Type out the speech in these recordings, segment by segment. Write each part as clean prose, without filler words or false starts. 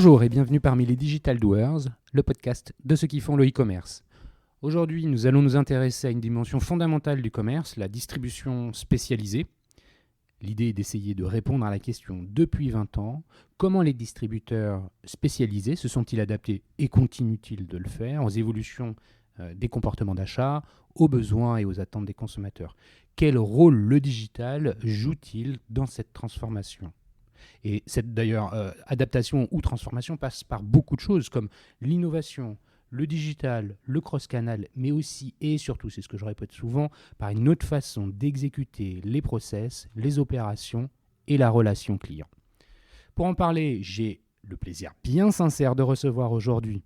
Bonjour et bienvenue parmi les Digital Doers, le podcast de ceux qui font le e-commerce. Aujourd'hui, nous allons nous intéresser à une dimension fondamentale du commerce, la distribution spécialisée. L'idée est d'essayer de répondre à la question depuis 20 ans, comment les distributeurs spécialisés se sont-ils adaptés et continuent-ils de le faire aux évolutions des comportements d'achat, aux besoins et aux attentes des consommateurs. Quel rôle le digital joue-t-il dans cette transformation ? Et cette d'ailleurs adaptation ou transformation passe par beaucoup de choses comme l'innovation, le digital, le cross-canal, mais aussi et surtout, c'est ce que je répète souvent, par une autre façon d'exécuter les process, les opérations et la relation client. Pour en parler, j'ai le plaisir bien sincère de recevoir aujourd'hui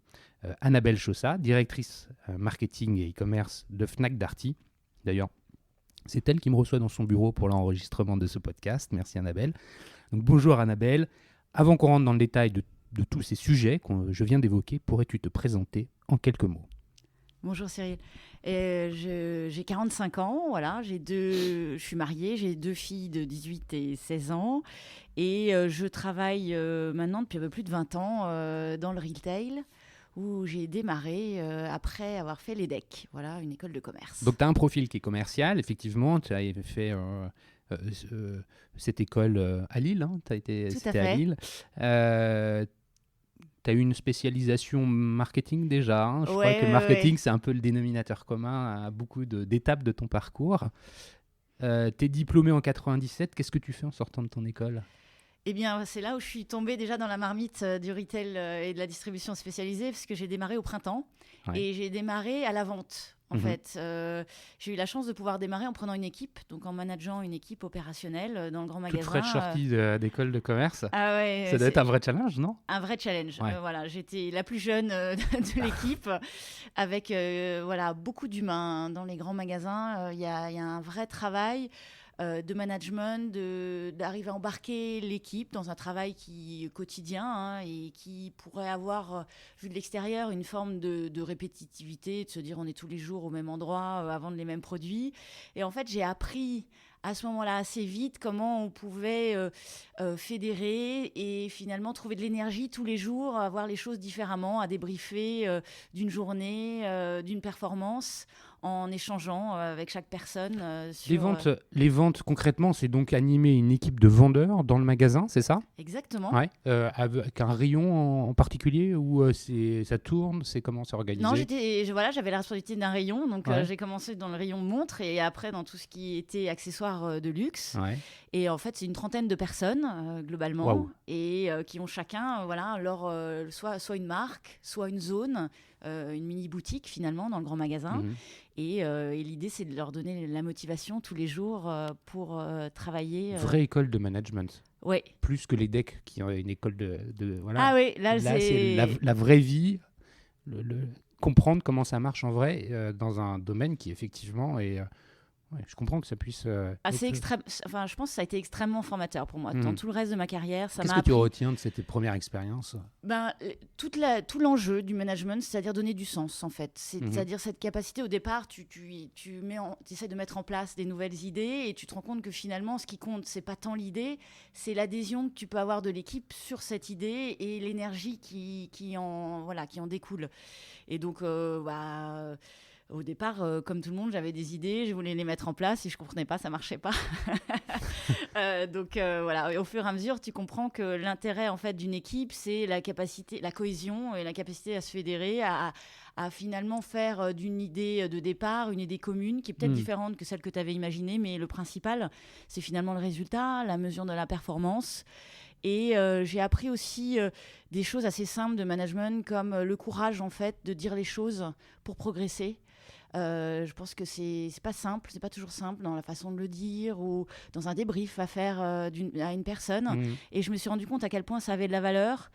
Annabelle Chaussat, directrice marketing et e-commerce de Fnac Darty. D'ailleurs, c'est elle qui me reçoit dans son bureau pour l'enregistrement de ce podcast. Merci Annabelle. Donc, bonjour Annabelle. Avant qu'on rentre dans le détail de tous ces sujets que je viens d'évoquer, pourrais-tu te présenter en quelques mots ? Bonjour Cyril. J'ai 45 ans, voilà. Je suis mariée, j'ai 2 filles de 18 et 16 ans. Et je travaille maintenant depuis un peu plus de 20 ans dans le retail, où j'ai démarré après avoir fait l'EDEC, voilà, une école de commerce. Donc tu as un profil qui est commercial, effectivement. Tu as fait cette école à Lille, hein, Tout à fait. à Lille. Tu as eu une spécialisation marketing déjà. Hein. Je crois que le marketing, c'est un peu le dénominateur commun à beaucoup d'étapes de ton parcours. Tu es diplômé en 97. Qu'est-ce que tu fais en sortant de ton école ? Eh bien, c'est là où je suis tombée déjà dans la marmite du retail et de la distribution spécialisée, parce que j'ai démarré au printemps et j'ai démarré à la vente. En fait, j'ai eu la chance de pouvoir démarrer en prenant une équipe, donc en manageant une équipe opérationnelle dans le grand magasin. Toute fraîche sortie d'école de commerce. Ah ouais, ça doit être un vrai challenge, non ? Un vrai challenge. Ouais. Voilà, j'étais la plus jeune de l'équipe, avec beaucoup d'humains dans les grands magasins. Il y a un vrai travail de management, d'arriver à embarquer l'équipe dans un travail qui est quotidien et qui pourrait avoir, vu de l'extérieur, une forme de répétitivité, de se dire on est tous les jours au même endroit, à vendre les mêmes produits. Et en fait, j'ai appris à ce moment-là assez vite comment on pouvait fédérer et finalement trouver de l'énergie tous les jours, à voir les choses différemment, à débriefer d'une journée, d'une performance, en échangeant avec chaque personne. Les ventes, concrètement, c'est donc animer une équipe de vendeurs dans le magasin, c'est ça ? Exactement. Ouais. Avec un rayon en particulier où ça tourne, c'est comment c'est organisé ? Non, j'avais la responsabilité d'un rayon, donc j'ai commencé dans le rayon montre et après dans tout ce qui était accessoires de luxe. Ouais. Et en fait, c'est une trentaine de personnes globalement. Wow. Et qui ont chacun leur soit une marque, soit une zone, une mini-boutique finalement dans le grand magasin. Et l'idée, c'est de leur donner la motivation tous les jours pour travailler. Vraie école de management. Oui. Plus que l'EDEC, qui est une école de voilà. Ah oui, là c'est la vraie vie, comprendre comment ça marche en vrai dans un domaine qui effectivement est... je comprends que ça puisse... je pense que ça a été extrêmement formateur pour moi. Dans tout le reste de ma carrière, ça Qu'est-ce m'a que tu retiens de cette première expérience ? Tout l'enjeu du management, c'est-à-dire donner du sens, en fait. C'est-à-dire cette capacité, au départ, tu essaies de mettre en place des nouvelles idées et tu te rends compte que finalement, ce qui compte, c'est pas tant l'idée, c'est l'adhésion que tu peux avoir de l'équipe sur cette idée et l'énergie qui en découle. Et donc, au départ, comme tout le monde, j'avais des idées, je voulais les mettre en place et je ne comprenais pas, ça ne marchait pas. Et au fur et à mesure, tu comprends que l'intérêt en fait, d'une équipe, c'est la capacité, la cohésion et la capacité à se fédérer, à finalement faire d'une idée de départ une idée commune qui est peut-être différente que celle que tu avais imaginée, mais le principal, c'est finalement le résultat, la mesure de la performance. Et j'ai appris aussi des choses assez simples de management, comme le courage en fait, de dire les choses pour progresser. Je pense que c'est pas simple, c'est pas toujours simple dans la façon de le dire ou dans un débrief à faire à une personne. Et je me suis rendu compte à quel point ça avait de la valeur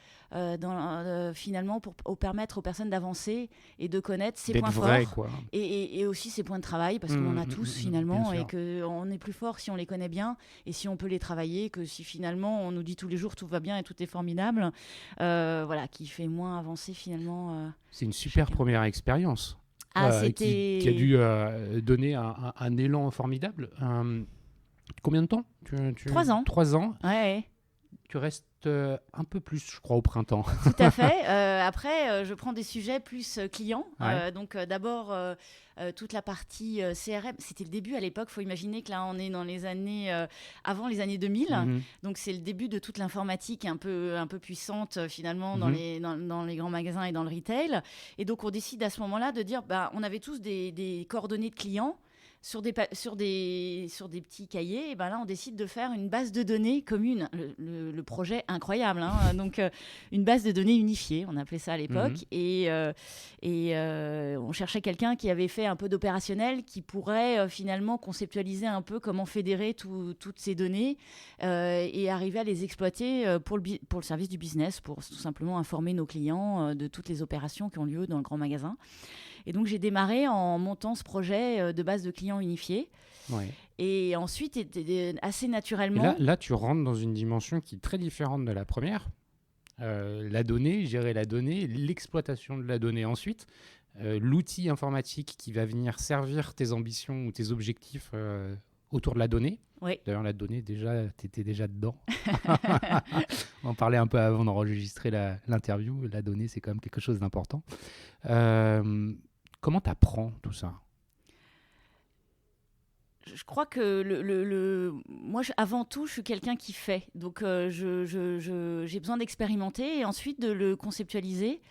finalement pour permettre aux personnes d'avancer et de connaître ses points vrai, forts quoi. Et aussi ses points de travail, parce qu'on en a tous finalement et qu'on est plus fort si on les connaît bien et si on peut les travailler que si finalement on nous dit tous les jours tout va bien et tout est formidable, qui fait moins avancer finalement. C'est une super première expérience. Qui a dû donner un élan formidable. Combien de temps 3 ans. 3 ans. Ouais. Tu restes t'adaptes un peu plus, je crois, au printemps. Tout à fait. Après, je prends des sujets plus clients. Ouais. Donc, d'abord, toute la partie CRM. C'était le début à l'époque. Il faut imaginer que là, on est dans les années avant les années 2000. Mhm. Donc, c'est le début de toute l'informatique un peu puissante, finalement, dans Mhm. dans les grands magasins et dans le retail. Et donc, on décide à ce moment-là de dire, on avait tous des coordonnées de clients sur des petits cahiers. Et ben là, on décide de faire une base de données commune. Le projet incroyable, hein. Donc, une base de données unifiée, on appelait ça à l'époque. On cherchait quelqu'un qui avait fait un peu d'opérationnel, qui pourrait finalement conceptualiser un peu comment fédérer toutes ces données et arriver à les exploiter pour le service du business, pour tout simplement informer nos clients de toutes les opérations qui ont lieu dans le grand magasin. Et donc, j'ai démarré en montant ce projet de base de clients unifiés. Ouais. Et ensuite, assez Et naturellement... là, tu rentres dans une dimension qui est très différente de la première. La donnée, gérer la donnée, l'exploitation de la donnée ensuite, l'outil informatique qui va venir servir tes ambitions ou tes objectifs autour de la donnée. Oui. D'ailleurs, la donnée, déjà, tu étais déjà dedans. On en parlait un peu avant d'enregistrer l'interview. La donnée, c'est quand même quelque chose d'important. Comment tu apprends tout ça ? Je crois que moi, avant tout, je suis quelqu'un qui fait. Donc, j'ai besoin d'expérimenter et ensuite de le conceptualiser.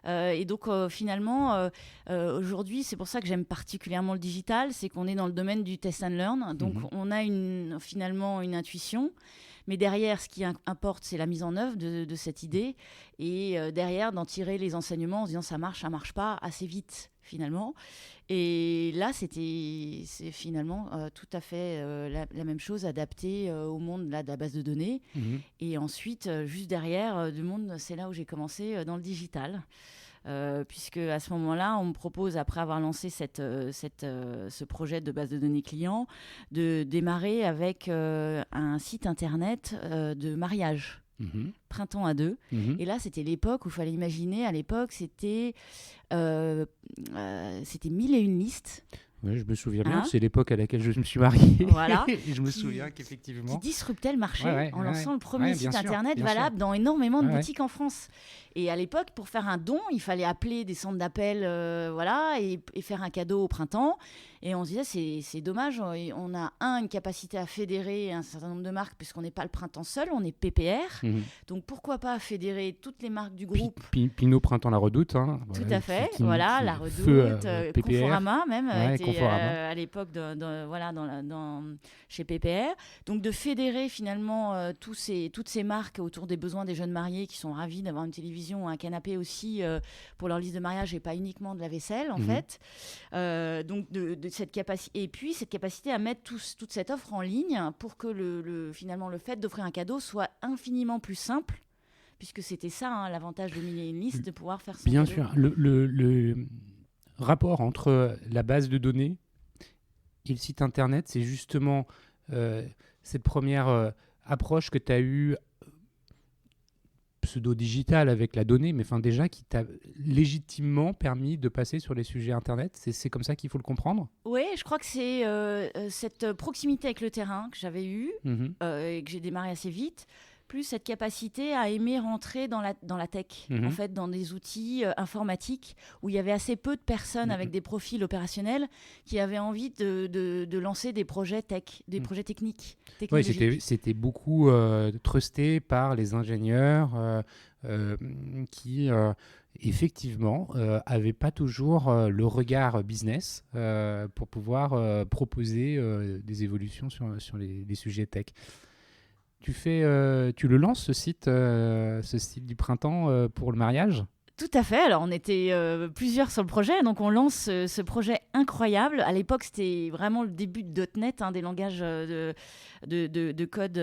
Et donc, finalement, aujourd'hui, c'est pour ça que j'aime particulièrement le digital, c'est qu'on est dans le domaine du test and learn. Donc, on a finalement une intuition. Mais derrière, ce qui importe, c'est la mise en œuvre de cette idée. Et derrière, d'en tirer les enseignements en se disant ça marche pas assez vite, finalement. Et là, c'est finalement tout à fait la même chose, adaptée au monde de la base de données. Et ensuite, juste derrière, du monde, c'est là où j'ai commencé dans le digital. Puisque à ce moment-là, on me propose, après avoir lancé ce projet de base de données client, de démarrer avec un site internet de mariage. Printemps à deux. Et là, c'était l'époque où il fallait imaginer, à l'époque, c'était 1001 listes. Oui, je me souviens bien, c'est l'époque à laquelle je me suis marié. Voilà. Et je me souviens qu'effectivement... Qui disruptait le marché en lançant le premier site internet valable dans énormément de boutiques en France. Et à l'époque, pour faire un don, il fallait appeler des centres d'appel et faire un cadeau au printemps. Et on se disait, c'est dommage, on a une capacité à fédérer un certain nombre de marques, puisqu'on n'est pas le printemps seul, on est PPR. Donc pourquoi pas fédérer toutes les marques du groupe. Pinot Printemps La Redoute. Hein, tout à fait, La Redoute, Conforama même, était à l'époque chez PPR. Donc de fédérer finalement toutes ces marques autour des besoins des jeunes mariés qui sont ravis d'avoir une télévision, un canapé aussi pour leur liste de mariage et pas uniquement de la vaisselle en fait. Donc de cette capacité, et puis cette capacité à mettre toute cette offre en ligne pour que finalement le fait d'offrir un cadeau soit infiniment plus simple, puisque c'était ça l'avantage de 1001 listes, de pouvoir faire son Bien cadeau. sûr, le rapport entre la base de données et le site internet, c'est justement cette première approche que tu as eue pseudo-digital avec la donnée, mais déjà qui t'a légitimement permis de passer sur les sujets Internet. C'est comme ça qu'il faut le comprendre ? Oui, je crois que c'est cette proximité avec le terrain que j'avais eue et que j'ai démarré assez vite, plus cette capacité à aimer rentrer dans la tech, en fait, dans des outils informatiques où il y avait assez peu de personnes avec des profils opérationnels qui avaient envie de lancer des projets tech, des projets techniques. Oui, c'était beaucoup trusté par les ingénieurs qui, effectivement, n'avaient pas toujours le regard business pour pouvoir proposer des évolutions sur les sujets tech. Tu le lances, ce site du printemps pour le mariage ? Tout à fait. Alors, on était plusieurs sur le projet. Donc, on lance ce projet incroyable. À l'époque, c'était vraiment le début de .NET, des langages de code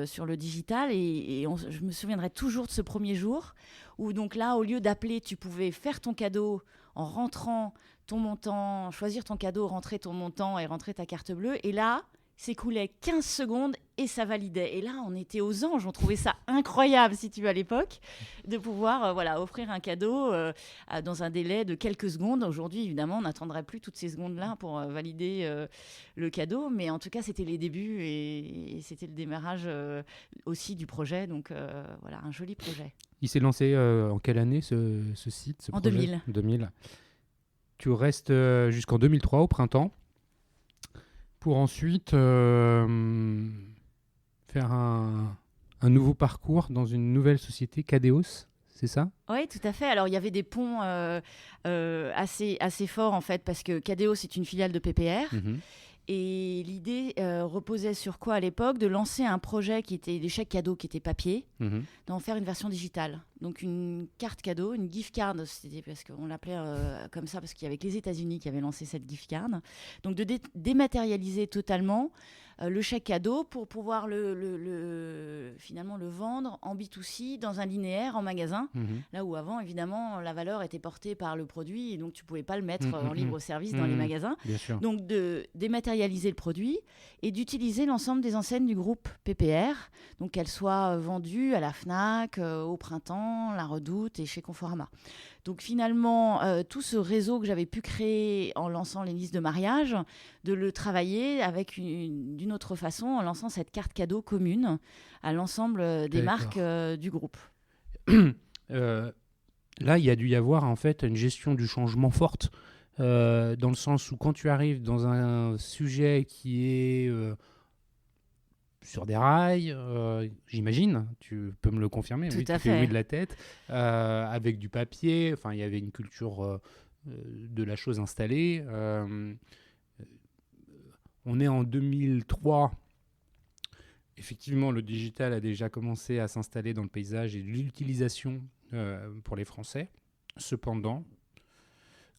sur le digital. Et je me souviendrai toujours de ce premier jour où, donc là, au lieu d'appeler, tu pouvais faire ton cadeau en rentrant ton montant, choisir ton cadeau, rentrer ton montant et rentrer ta carte bleue. Et là, s'écoulait 15 secondes et ça validait. Et là, on était aux anges. On trouvait ça incroyable, si tu veux, à l'époque, de pouvoir offrir un cadeau dans un délai de quelques secondes. Aujourd'hui, évidemment, on n'attendrait plus toutes ces secondes-là pour valider le cadeau. Mais en tout cas, c'était les débuts et c'était le démarrage aussi du projet. Donc, voilà, un joli projet. Il s'est lancé en quelle année, ce site, ce En projet 2000. 2000. Tu restes jusqu'en 2003, au printemps, pour ensuite faire un nouveau parcours dans une nouvelle société, Cadeos, c'est ça? Oui, tout à fait. Alors, il y avait des ponts assez forts, en fait, parce que Cadeos est une filiale de PPR. Et l'idée reposait sur quoi à l'époque? De lancer un projet qui était des chèques cadeaux qui étaient papier, d'en faire une version digitale. Donc une carte cadeau, une gift card, c'était parce qu'on l'appelait comme ça, parce qu'il y avait que les États-Unis qui avaient lancé cette gift card. Donc de dématérialiser totalement le chèque cadeau pour pouvoir finalement le vendre en B2C dans un linéaire en magasin, là où avant évidemment la valeur était portée par le produit et donc tu pouvais pas le mettre en libre service dans les magasins. Donc de dématérialiser le produit et d'utiliser l'ensemble des enseignes du groupe PPR, donc qu'elles soient vendues à la Fnac, au Printemps, La Redoute et chez Conforama. Donc finalement, tout ce réseau que j'avais pu créer en lançant les listes de mariage, de le travailler avec d'une autre façon, en lançant cette carte cadeau commune à l'ensemble des marques du groupe. Là, il y a dû y avoir en fait une gestion du changement forte, dans le sens où quand tu arrives dans un sujet qui est sur des rails, j'imagine, tu peux me le confirmer, oui, tu fais oui de la tête, avec du papier, enfin il y avait une culture de la chose installée. On est en 2003, effectivement le digital a déjà commencé à s'installer dans le paysage et l'utilisation pour les Français. Cependant,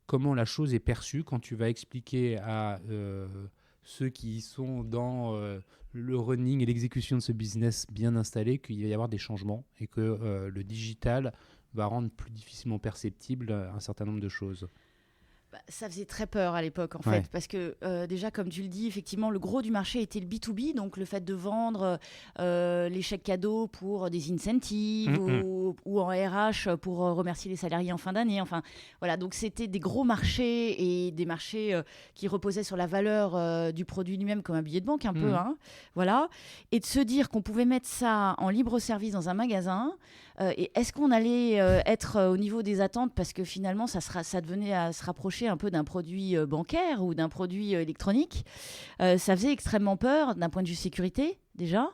comment la chose est perçue quand tu vas expliquer à ceux qui sont dans le running et l'exécution de ce business bien installé qu'il va y avoir des changements et que le digital va rendre plus difficilement perceptible un certain nombre de choses? Ça faisait très peur à l'époque, en fait, parce que déjà, comme tu le dis, effectivement, le gros du marché était le B2B, donc le fait de vendre les chèques cadeaux pour des incentives ou en RH pour remercier les salariés en fin d'année. Enfin, voilà, donc c'était des gros marchés et des marchés qui reposaient sur la valeur du produit lui-même, comme un billet de banque un peu, hein, voilà. Et de se dire qu'on pouvait mettre ça en libre service dans un magasin. Et est-ce qu'on allait être au niveau des attentes, parce que finalement ça devenait à se rapprocher un peu d'un produit bancaire ou d'un produit électronique. Ça faisait extrêmement peur d'un point de vue sécurité déjà.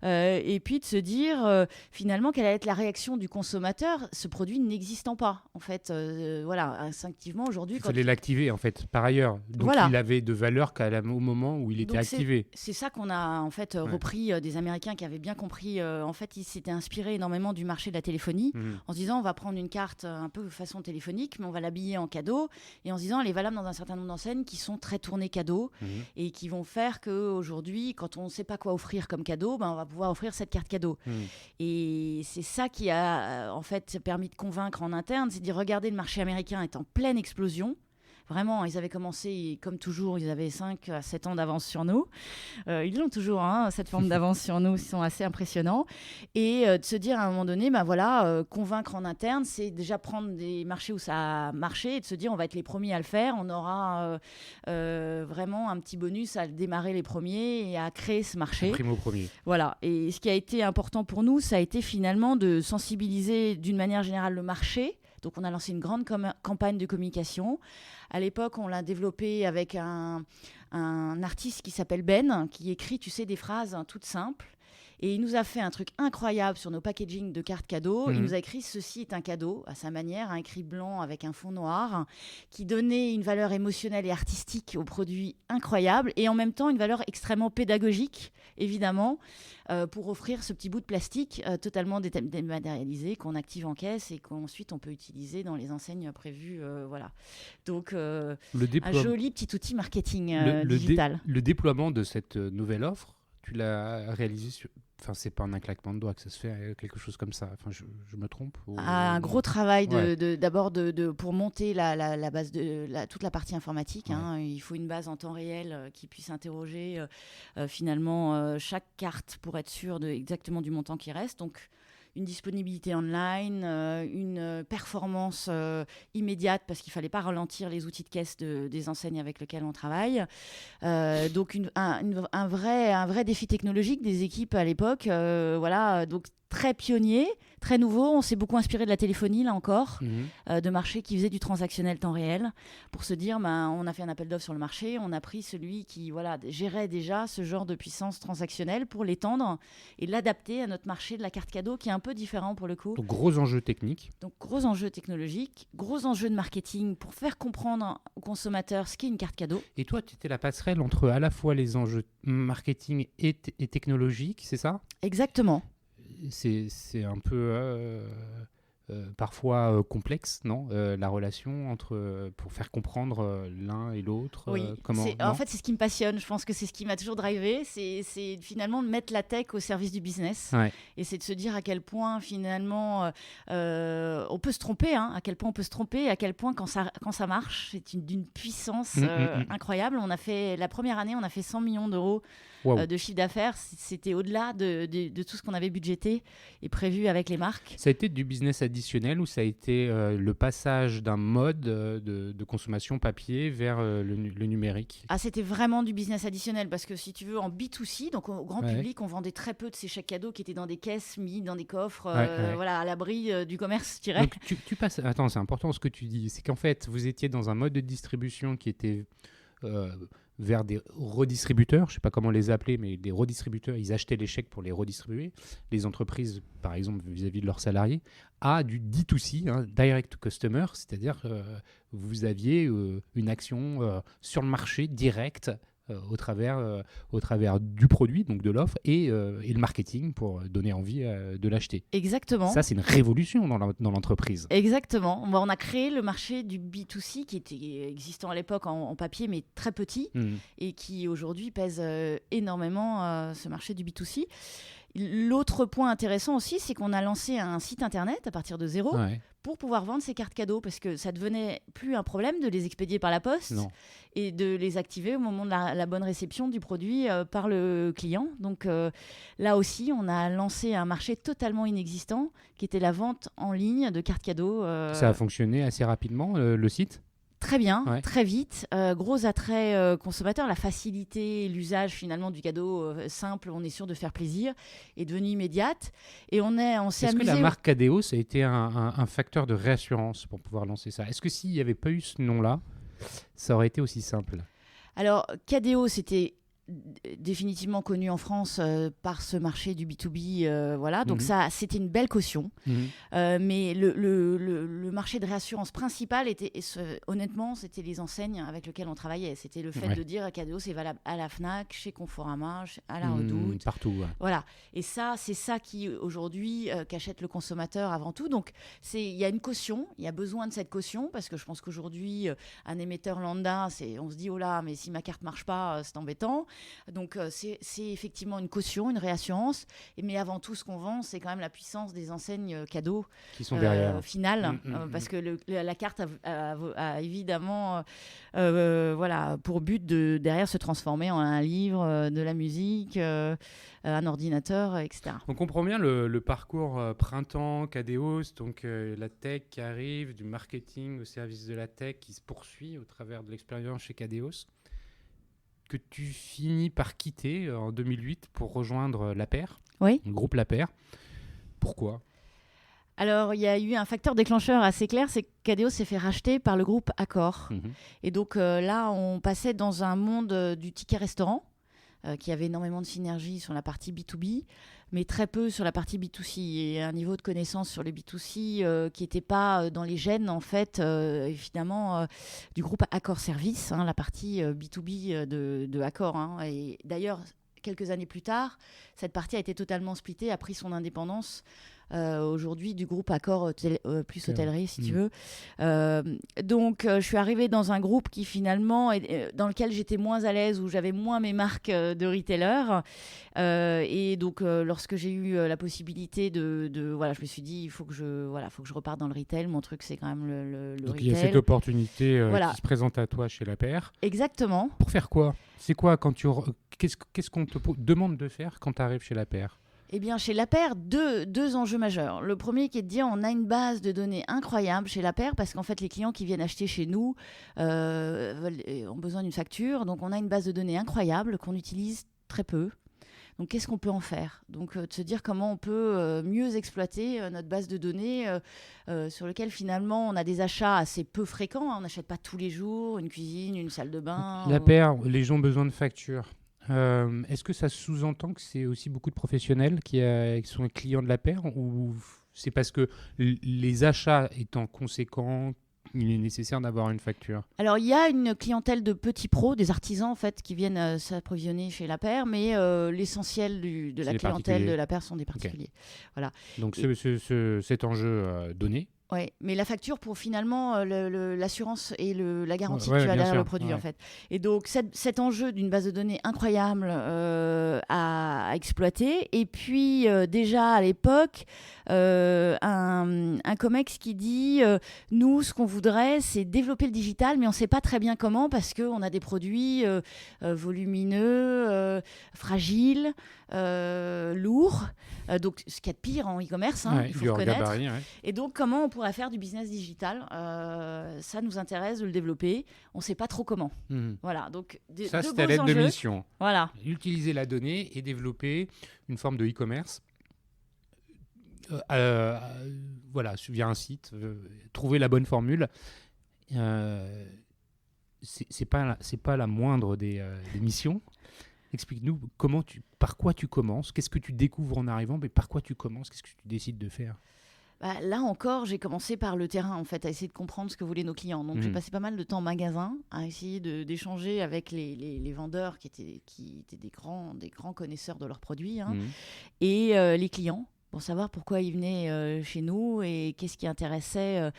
Et puis de se dire finalement quelle allait être la réaction du consommateur, ce produit n'existant pas en fait. Voilà, instinctivement aujourd'hui. Il fallait l'activer en fait par ailleurs. Donc voilà. Il avait de valeur au moment où il était activé. C'est ça qu'on a en fait repris des Américains qui avaient bien compris. En fait, ils s'étaient inspirés énormément du marché de la téléphonie en se disant on va prendre une carte un peu façon téléphonique, mais on va l'habiller en cadeau et en se disant elle est valable dans un certain nombre d'enseignes qui sont très tournées cadeau et qui vont faire qu'aujourd'hui, quand on ne sait pas quoi offrir comme cadeau, on va pouvoir offrir cette carte cadeau. Et c'est ça qui a en fait permis de convaincre en interne, c'est de dire regardez, le marché américain est en pleine explosion. Vraiment, ils avaient commencé, comme toujours, ils avaient 5 à 7 ans d'avance sur nous. Ils l'ont toujours, hein, cette forme d'avance sur nous, ils sont assez impressionnants. Et de se dire à un moment donné, convaincre en interne, c'est déjà prendre des marchés où ça a marché et de se dire on va être les premiers à le faire. On aura vraiment un petit bonus à démarrer les premiers et à créer ce marché. Primo premier. Voilà. Et ce qui a été important pour nous, ça a été finalement de sensibiliser d'une manière générale le marché. Donc, on a lancé une grande campagne de communication. À l'époque, on l'a développée avec un artiste qui s'appelle Ben, qui écrit, tu sais, des phrases toutes simples. Et il nous a fait un truc incroyable sur nos packaging de cartes cadeaux. Il nous a écrit « Ceci est un cadeau » à sa manière, un écrit blanc avec un fond noir, qui donnait une valeur émotionnelle et artistique au produit incroyable et en même temps une valeur extrêmement pédagogique, évidemment, pour offrir ce petit bout de plastique totalement dématérialisé qu'on active en caisse et qu'ensuite on peut utiliser dans les enseignes prévues. Voilà. Donc, un joli petit outil marketing digital. Le déploiement de cette nouvelle offre, tu l'as réalisé c'est pas en un claquement de doigts que ça se fait, quelque chose comme ça. Enfin, je me trompe Un gros travail Ouais. d'abord pour monter la base toute la partie informatique. Ouais. Hein. Il faut une base en temps réel qui puisse interroger finalement chaque carte pour être sûr exactement du montant qui reste. Donc, une disponibilité online, une performance immédiate parce qu'il ne fallait pas ralentir les outils de caisse des enseignes avec lesquelles on travaille. Donc un vrai défi technologique des équipes à l'époque. Voilà, donc très pionnier, très nouveau. On s'est beaucoup inspiré de la téléphonie, là encore, de marchés qui faisaient du transactionnel temps réel pour se dire, on a fait un appel d'offres sur le marché, on a pris celui qui gérait déjà ce genre de puissance transactionnelle pour l'étendre et l'adapter à notre marché de la carte cadeau qui est un peu différent pour le coup. Donc, gros enjeux techniques. Donc, gros enjeux technologiques, gros enjeux de marketing pour faire comprendre aux consommateurs ce qu'est une carte cadeau. Et toi, tu étais la passerelle entre à la fois les enjeux marketing et technologiques, c'est ça ? Exactement. C'est un peu parfois complexe, non ? La relation pour faire comprendre l'un et l'autre. Oui, comment en fait, c'est ce qui me passionne. Je pense que c'est ce qui m'a toujours drivé. C'est finalement de mettre la tech au service du business. Ouais. Et c'est de se dire à quel point finalement on peut se tromper, hein, à quel point on peut se tromper, et à quel point quand ça marche, c'est d'une puissance incroyable. La première année, on a fait 100 millions d'euros de chiffre d'affaires. C'était au-delà de tout ce qu'on avait budgété et prévu avec les marques. Ça a été du business additionnel ou ça a été le passage d'un mode de consommation papier vers le numérique ? C'était vraiment du business additionnel parce que si tu veux, en B2C, donc au grand public, on vendait très peu de ces chèques cadeaux qui étaient dans des caisses, mis dans des coffres, voilà, à l'abri du commerce, je dirais. Donc tu passes... Attends, c'est important ce que tu dis. C'est qu'en fait, vous étiez dans un mode de distribution qui était... vers des redistributeurs, je ne sais pas comment les appeler, mais des redistributeurs, ils achetaient les chèques pour les redistribuer, les entreprises, par exemple, vis-à-vis de leurs salariés, à du D2C, hein, Direct to Customer, c'est-à-dire vous aviez une action sur le marché direct au travers du produit, donc de l'offre, et le marketing pour donner envie de l'acheter. Exactement. Ça, c'est une révolution dans l'entreprise. Exactement. On a créé le marché du B2C qui était existant à l'époque en papier, mais très petit, et qui aujourd'hui pèse énormément ce marché du B2C. L'autre point intéressant aussi, c'est qu'on a lancé un site internet à partir de zéro pour pouvoir vendre ces cartes cadeaux parce que ça devenait plus un problème de les expédier par la poste et de les activer au moment de la bonne réception du produit par le client. Donc là aussi, on a lancé un marché totalement inexistant qui était la vente en ligne de cartes cadeaux. Ça a fonctionné assez rapidement, le site ? Très bien, très vite. Gros attrait consommateur, la facilité, l'usage finalement du cadeau simple, on est sûr de faire plaisir, est devenue immédiate. Et on s'est amusé. Est-ce que la marque Cadeos a été un facteur de réassurance pour pouvoir lancer ça ? Est-ce que s'il n'y avait pas eu ce nom-là, ça aurait été aussi simple ? Alors, Cadeos, c'était définitivement connu en France par ce marché du B2B, voilà. Donc ça, c'était une belle caution. Mais le marché de réassurance principal était, honnêtement, c'était les enseignes avec lesquelles on travaillait. C'était le fait de dire Cadeos, c'est valable à la Fnac, chez Conforama, à la Redoute. Partout. Ouais. Voilà. Et ça, c'est ça qui aujourd'hui qu'achète le consommateur avant tout. Donc il y a une caution, il y a besoin de cette caution parce que je pense qu'aujourd'hui, un émetteur lambda, on se dit oh là, mais si ma carte marche pas, c'est embêtant. Donc c'est effectivement une caution, une réassurance, mais avant tout ce qu'on vend, c'est quand même la puissance des enseignes cadeaux qui sont derrière. Finales, parce que la carte a évidemment voilà, pour but de derrière se transformer en un livre, de la musique, un ordinateur, etc. On comprend bien le parcours printemps, Cadeos, donc la tech qui arrive, du marketing au service de la tech qui se poursuit au travers de l'expérience chez Cadeos, que tu finis par quitter en 2008 pour rejoindre La Paire, le groupe La Paire. Pourquoi ? Alors, il y a eu un facteur déclencheur assez clair, c'est que Cadeos s'est fait racheter par le groupe Accor. Et donc là, on passait dans un monde du ticket restaurant, qui avait énormément de synergie sur la partie B2B, mais très peu sur la partie B2C. Et un niveau de connaissance sur le B2C qui n'était pas dans les gènes, en fait, évidemment, du groupe Accor Service, la partie B2B de Accor. Et d'ailleurs, quelques années plus tard, cette partie a été totalement splittée, a pris son indépendance aujourd'hui du groupe Accor plus hôtellerie, si tu Mmh. veux. Donc, je suis arrivée dans un groupe qui finalement, dans lequel j'étais moins à l'aise, où j'avais moins mes marques de retailer. Et donc, lorsque j'ai eu la possibilité voilà, je me suis dit, il faut que je reparte dans le retail. Mon truc, c'est quand même le Donc retail. il y a cette opportunité Voilà. qui se présente à toi chez La Paire. Exactement. Pour faire quoi? C'est quoi quand qu'est-ce qu'on te demande de faire quand tu arrives chez La Paire? Eh bien, chez La Paire, deux enjeux majeurs. Le premier qui est de dire on a une base de données incroyable chez La Paire parce qu'en fait, les clients qui viennent acheter chez nous ont besoin d'une facture. Donc, on a une base de données incroyable qu'on utilise très peu. Donc, qu'est-ce qu'on peut en faire? Donc, de se dire comment on peut mieux exploiter notre base de données sur laquelle finalement on a des achats assez peu fréquents. On n'achète pas tous les jours une cuisine, une salle de bain. La Paire, les gens ont besoin de factures. Est-ce que ça sous-entend que c'est aussi beaucoup de professionnels qui sont clients de La Paire, ou c'est parce que les achats étant conséquents, il est nécessaire d'avoir une facture? Alors, il y a une clientèle de petits pros, des artisans en fait, qui viennent s'approvisionner chez La Paire, mais l'essentiel de la clientèle de La Paire sont des particuliers. Okay. Voilà. Donc, cet enjeu donné. Oui, mais la facture pour finalement l'assurance et la garantie que tu as derrière le produit en fait. Et donc cet enjeu d'une base de données incroyable à exploiter. Et puis déjà à l'époque, un COMEX qui dit nous ce qu'on voudrait c'est développer le digital, mais on ne sait pas très bien comment parce qu'on a des produits volumineux, fragiles, lourds. Donc ce qu'il y a de pire en e-commerce, il faut reconnaître. Gabarit, Et donc, comment on pourrait faire du business digital? Ça nous intéresse de le développer. On ne sait pas trop comment. Voilà, donc ça, c'était à l'aide de mission. Voilà. Utiliser la donnée et développer une forme de e-commerce. Voilà, via un site, trouver la bonne formule. C'est pas la moindre des missions. Explique-nous par quoi tu commences, qu'est-ce que tu découvres en arrivant, mais par quoi tu commences, qu'est-ce que tu décides de faire? Là encore, j'ai commencé par le terrain, en fait, à essayer de comprendre ce que voulaient nos clients. Donc, j'ai passé pas mal de temps en magasin, à essayer d'échanger avec les vendeurs qui étaient des grands connaisseurs de leurs produits, et les clients, pour savoir pourquoi ils venaient chez nous et qu'est-ce qui intéressait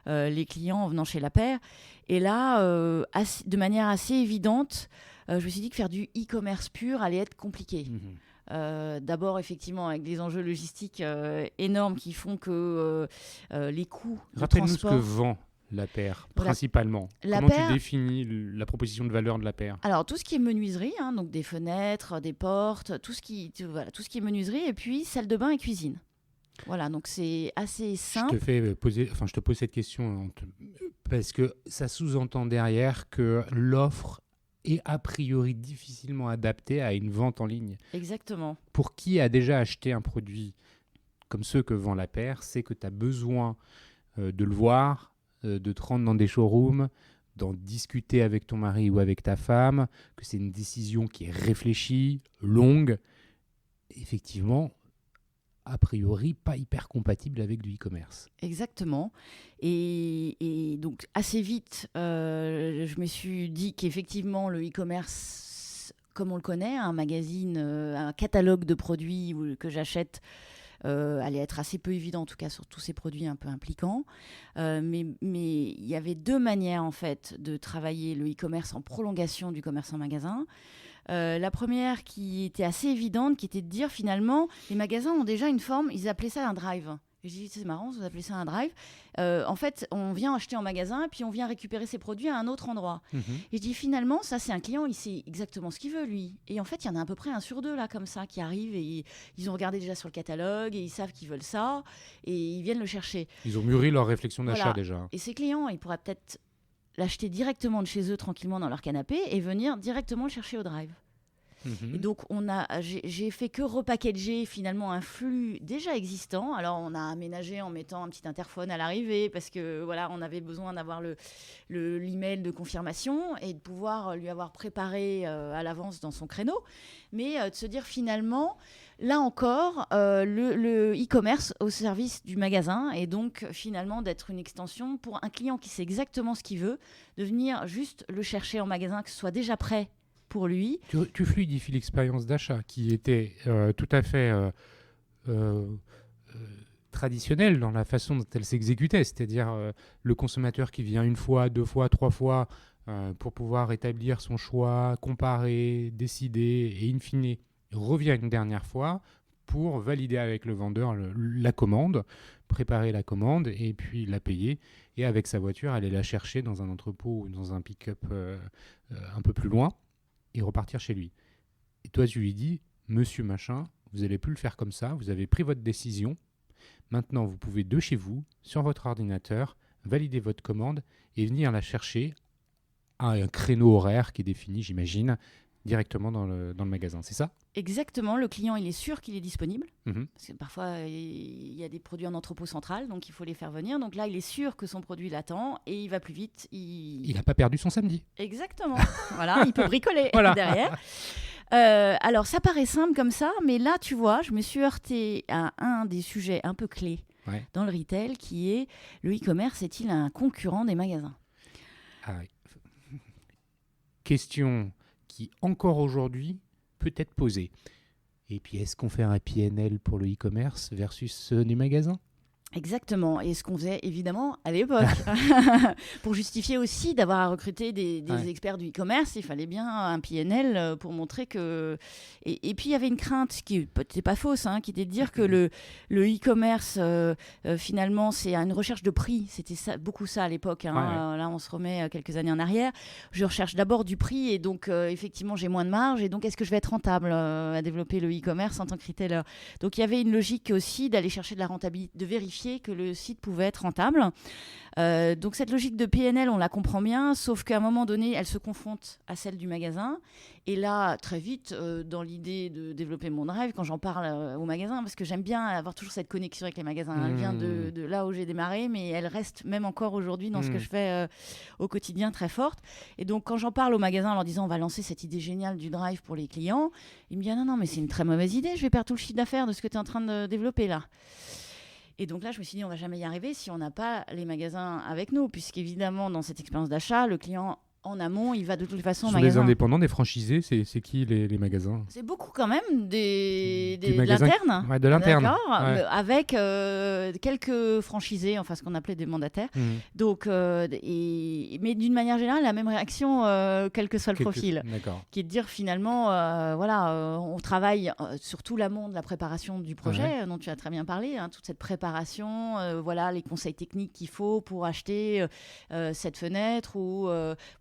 les clients en venant chez La Paire. Et là, de manière assez évidente, je me suis dit que faire du e-commerce pur allait être compliqué. D'abord, effectivement, avec des enjeux logistiques énormes qui font que les coûts de transport... Rappelle-nous ce que vend La Paire, principalement. Comment tu définis la proposition de valeur de La Paire? Alors, tout ce qui est menuiserie, donc des fenêtres, des portes, tout ce qui est menuiserie, et puis salle de bain et cuisine. Voilà, donc c'est assez simple. Je te pose cette question parce que ça sous-entend derrière que l'offre est a priori difficilement adaptée à une vente en ligne. Exactement. Pour qui a déjà acheté un produit comme ceux que vend La Paire, c'est que tu as besoin de le voir, de te rendre dans des showrooms, d'en discuter avec ton mari ou avec ta femme, que c'est une décision qui est réfléchie, longue, effectivement, a priori pas hyper compatible avec du e-commerce. Exactement. Et donc, assez vite, je me suis dit qu'effectivement, le e-commerce, comme on le connaît, un magazine, un catalogue de produits que j'achète, allait être assez peu évident, en tout cas sur tous ces produits un peu impliquants. Mais il y avait deux manières, en fait, de travailler le e-commerce en prolongation du commerce en magasin. La première qui était assez évidente, qui était de dire finalement, les magasins ont déjà une forme, ils appelaient ça un drive. Et je dis, c'est marrant, vous appelez ça un drive. En fait, on vient acheter en magasin et puis on vient récupérer ses produits à un autre endroit. Et je dis, finalement, ça, c'est un client, il sait exactement ce qu'il veut, lui. Et en fait, il y en a à peu près 1 sur 2, là, comme ça, qui arrivent et ils ont regardé déjà sur le catalogue et ils savent qu'ils veulent ça et ils viennent le chercher. Ils ont mûri leur réflexion d'achat, voilà. déjà. Et ces clients, ils pourraient peut-être l'acheter directement de chez eux, tranquillement, dans leur canapé et venir directement le chercher au drive. Et donc, j'ai fait que repackager finalement un flux déjà existant. Alors, on a aménagé en mettant un petit interphone à l'arrivée parce que voilà, on avait besoin d'avoir l'email de confirmation et de pouvoir lui avoir préparé à l'avance dans son créneau. Mais de se dire finalement, là encore, le e-commerce au service du magasin et donc finalement d'être une extension pour un client qui sait exactement ce qu'il veut, de venir juste le chercher en magasin, que ce soit déjà prêt pour lui. Tu fluidifies l'expérience d'achat qui était tout à fait traditionnelle dans la façon dont elle s'exécutait, c'est-à-dire le consommateur qui vient une fois, 2 fois, 3 fois pour pouvoir établir son choix, comparer, décider et in fine revient une dernière fois pour valider avec le vendeur la commande, préparer la commande et puis la payer. Et avec sa voiture, aller la chercher dans un entrepôt ou dans un pick-up un peu plus loin et repartir chez lui. Et toi, tu lui dis, monsieur machin, vous n'allez plus le faire comme ça, vous avez pris votre décision. Maintenant, vous pouvez de chez vous, sur votre ordinateur, valider votre commande et venir la chercher à un créneau horaire qui est défini, j'imagine, directement dans le magasin. C'est ça ? Exactement, le client il est sûr qu'il est disponible, Mhm. parce que parfois il y a des produits en entrepôt central, donc il faut les faire venir. Donc là, il est sûr que son produit l'attend et il va plus vite. Il n'a pas perdu son samedi. Exactement, voilà, il peut bricoler Voilà. derrière. Alors ça paraît simple comme ça, mais là tu vois, je me suis heurtée à un des sujets un peu clés Ouais. dans le retail qui est le e-commerce est-il un concurrent des magasins ? Ah oui. Question qui, encore aujourd'hui, peut être posée. Et puis, est-ce qu'on fait un PNL pour le e-commerce versus ceux des magasins ? Exactement, et ce qu'on faisait évidemment à l'époque. Pour justifier aussi d'avoir à recruter des experts du e-commerce, il fallait bien un PNL pour montrer que... Et puis il y avait une crainte qui n'était pas fausse, qui était de dire que le e-commerce, finalement, c'est une recherche de prix. C'était ça, beaucoup ça à l'époque. Là, on se remet quelques années en arrière. Je recherche d'abord du prix, et donc effectivement, j'ai moins de marge. Et donc, est-ce que je vais être rentable à développer le e-commerce en tant que retailer ? Donc, il y avait une logique aussi d'aller chercher de la rentabilité, de vérifier que le site pouvait être rentable. Donc cette logique de PNL, on la comprend bien, sauf qu'à un moment donné, elle se confronte à celle du magasin. Et là, très vite, dans l'idée de développer mon drive, quand j'en parle au magasin, parce que j'aime bien avoir toujours cette connexion avec les magasins. Elle vient de là où j'ai démarré, mais elle reste même encore aujourd'hui dans ce que je fais au quotidien très forte. Et donc quand j'en parle au magasin en leur disant on va lancer cette idée géniale du drive pour les clients, ils me disent non, mais c'est une très mauvaise idée, je vais perdre tout le chiffre d'affaires de ce que tu es en train de développer là. Et donc là, je me suis dit, on ne va jamais y arriver si on n'a pas les magasins avec nous, puisqu'évidemment, dans cette expérience d'achat, le client, en amont, il va de toute façon au magasin. Sur les indépendants, des franchisés, c'est qui les magasins ? C'est beaucoup quand même de magasins l'interne. Ouais, de l'interne. D'accord, Ouais. avec quelques franchisés, enfin ce qu'on appelait des mandataires. Donc, mais d'une manière générale, la même réaction, quel que soit le profil. D'accord. Qui est de dire finalement, on travaille sur tout l'amont de la préparation du projet, dont tu as très bien parlé, toute cette préparation, les conseils techniques qu'il faut pour acheter cette fenêtre ou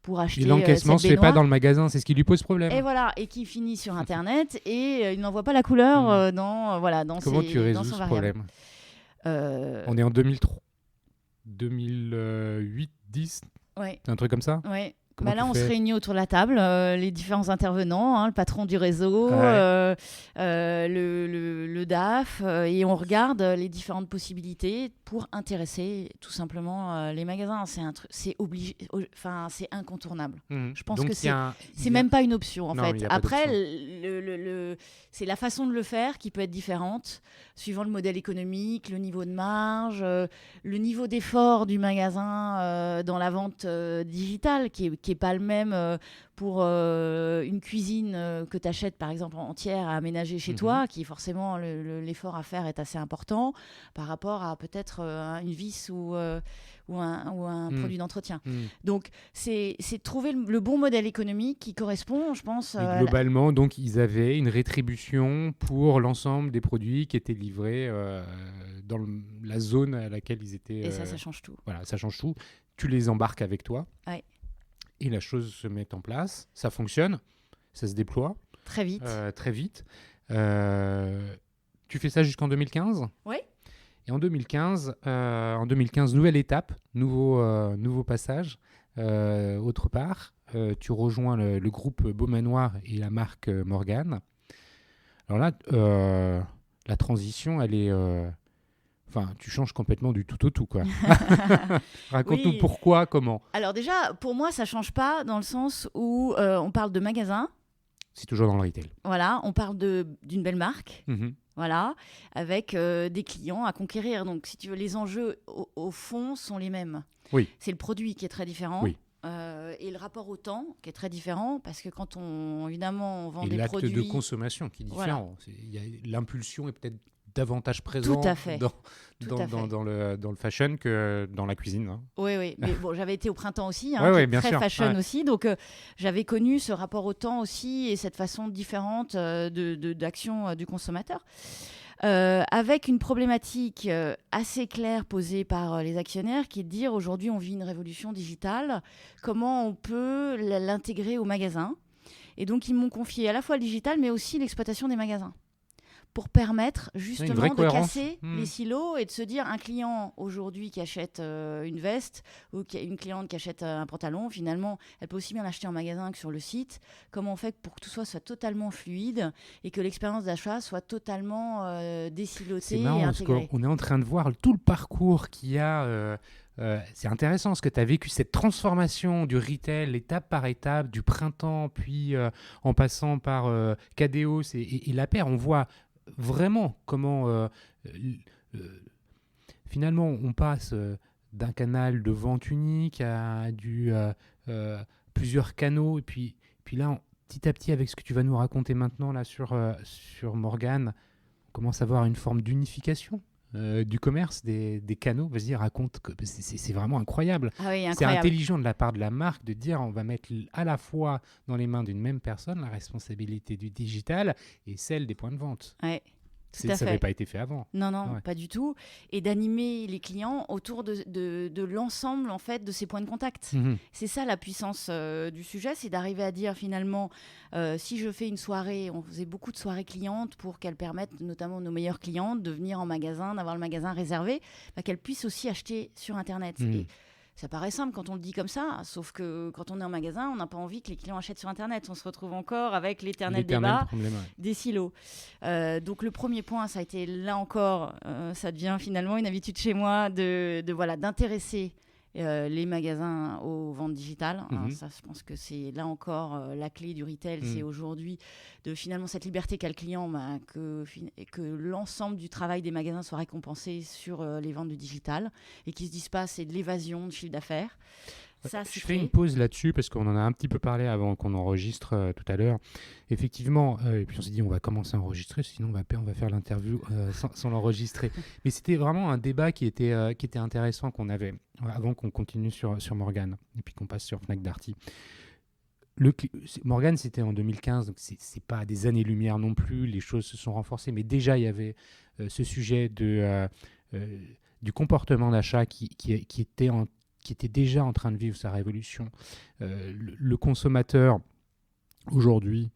pour acheter et l'encaissement cette se fait pas baignoire. dans le magasin, c'est ce qui lui pose problème. Et voilà, et qui finit sur Internet et il n'en voit pas la couleur dans Comment tu résous dans son ce variable. problème On est en 2003, 2008, 10, Ouais. un truc comme ça. Ouais. Comment Là, tu on fais se réunit autour de la table, les différents intervenants, le patron du réseau, le DAF, et on regarde les différentes possibilités pour intéresser tout simplement les magasins. C'est obligé, c'est incontournable. Je pense Donc, que c'est même pas une option en Non, fait. il y a pas Après, d'option. c'est la façon de le faire qui peut être différente suivant le modèle économique, le niveau de marge, le niveau d'effort du magasin dans la vente digitale qui est pas le même pour une cuisine que tu achètes par exemple entière à aménager chez toi, qui forcément l'effort à faire est assez important par rapport à peut-être une vis ou un produit d'entretien. Donc c'est trouver le bon modèle économique qui correspond, je pense. Et globalement, donc ils avaient une rétribution pour l'ensemble des produits qui étaient livrés dans la zone à laquelle ils étaient. Et ça change tout. Voilà, ça change tout. Tu les embarques avec toi. Ouais. Et la chose se met en place, ça fonctionne, ça se déploie. Très vite. Très vite. Tu fais ça jusqu'en 2015 ? Oui. Et en 2015, nouvelle étape, nouveau passage. Autre part, tu rejoins le groupe Beaumanoir et la marque Morgane. Alors là, la transition, elle est... tu changes complètement du tout au tout, quoi. Raconte-nous pourquoi, comment. Alors déjà, pour moi, ça ne change pas dans le sens où on parle de magasin. C'est toujours dans le retail. Voilà, on parle d'une belle marque. Voilà, avec des clients à conquérir. Donc, si tu veux, les enjeux, au fond, sont les mêmes. Oui. C'est le produit qui est très différent. Oui. Et le rapport au temps qui est très différent, parce que quand on vend et des produits... l'acte de consommation qui est différent. Voilà. L'impulsion est peut-être davantage présent Tout à fait. dans le fashion que dans la cuisine. Hein. Oui. Mais bon, j'avais été au printemps aussi, bien très sûr. fashion aussi. Donc, j'avais connu ce rapport au temps aussi et cette façon différente d'action du consommateur. Avec une problématique assez claire posée par les actionnaires qui est de dire aujourd'hui on vit une révolution digitale, comment on peut l'intégrer au magasin. Et donc ils m'ont confié à la fois le digital mais aussi l'exploitation des magasins pour permettre justement de casser les silos et de se dire un client aujourd'hui qui achète une veste ou une cliente qui achète un pantalon, finalement, elle peut aussi bien l'acheter en magasin que sur le site. Comment on fait pour que tout soit totalement fluide et que l'expérience d'achat soit totalement désilotée C'est marrant, et intégrée. parce qu'on est en train de voir tout le parcours qu'il y a. C'est intéressant ce que tu as vécu, cette transformation du retail, étape par étape, du printemps, puis en passant par Cadeos et La Paire. On voit vraiment comment finalement on passe d'un canal de vente unique à plusieurs canaux. Et puis là, petit à petit, avec ce que tu vas nous raconter maintenant là, sur Morgane, on commence à avoir une forme d'unification du commerce, des canaux. Vas-y, raconte. C'est vraiment incroyable. Ah oui, incroyable. C'est intelligent de la part de la marque de dire on va mettre à la fois dans les mains d'une même personne la responsabilité du digital et celle des points de vente. Ouais. Ça n'avait pas été fait avant. Non, pas du tout. Et d'animer les clients autour de l'ensemble en fait, de ces points de contact. C'est ça la puissance du sujet, c'est d'arriver à dire finalement, si je fais une soirée, on faisait beaucoup de soirées clientes pour qu'elles permettent notamment nos meilleures clientes de venir en magasin, d'avoir le magasin réservé, qu'elles puissent aussi acheter sur Internet. Et ça paraît simple quand on le dit comme ça, sauf que quand on est en magasin, on n'a pas envie que les clients achètent sur Internet. On se retrouve encore avec l'éternel débat des silos. Donc le premier point, ça a été là encore, ça devient finalement une habitude chez moi d'intéresser les magasins aux ventes digitales. Ça, je pense que c'est là encore la clé du retail. C'est aujourd'hui de finalement cette liberté qu'a le client, que l'ensemble du travail des magasins soit récompensé sur les ventes du digital et qu'ils se disent pas c'est de l'évasion de chiffre d'affaires. Ça, je fais une pause là-dessus parce qu'on en a un petit peu parlé avant qu'on enregistre tout à l'heure. Effectivement, et puis on s'est dit on va commencer à enregistrer, sinon on va faire l'interview sans l'enregistrer. Mais c'était vraiment un débat qui était intéressant qu'on avait avant qu'on continue sur Morgane et puis qu'on passe sur Fnac Darty. Morgane, c'était en 2015, donc c'est pas à des années-lumière non plus, les choses se sont renforcées, mais déjà il y avait ce sujet du comportement d'achat qui était déjà en train de vivre sa révolution. Le consommateur, aujourd'hui,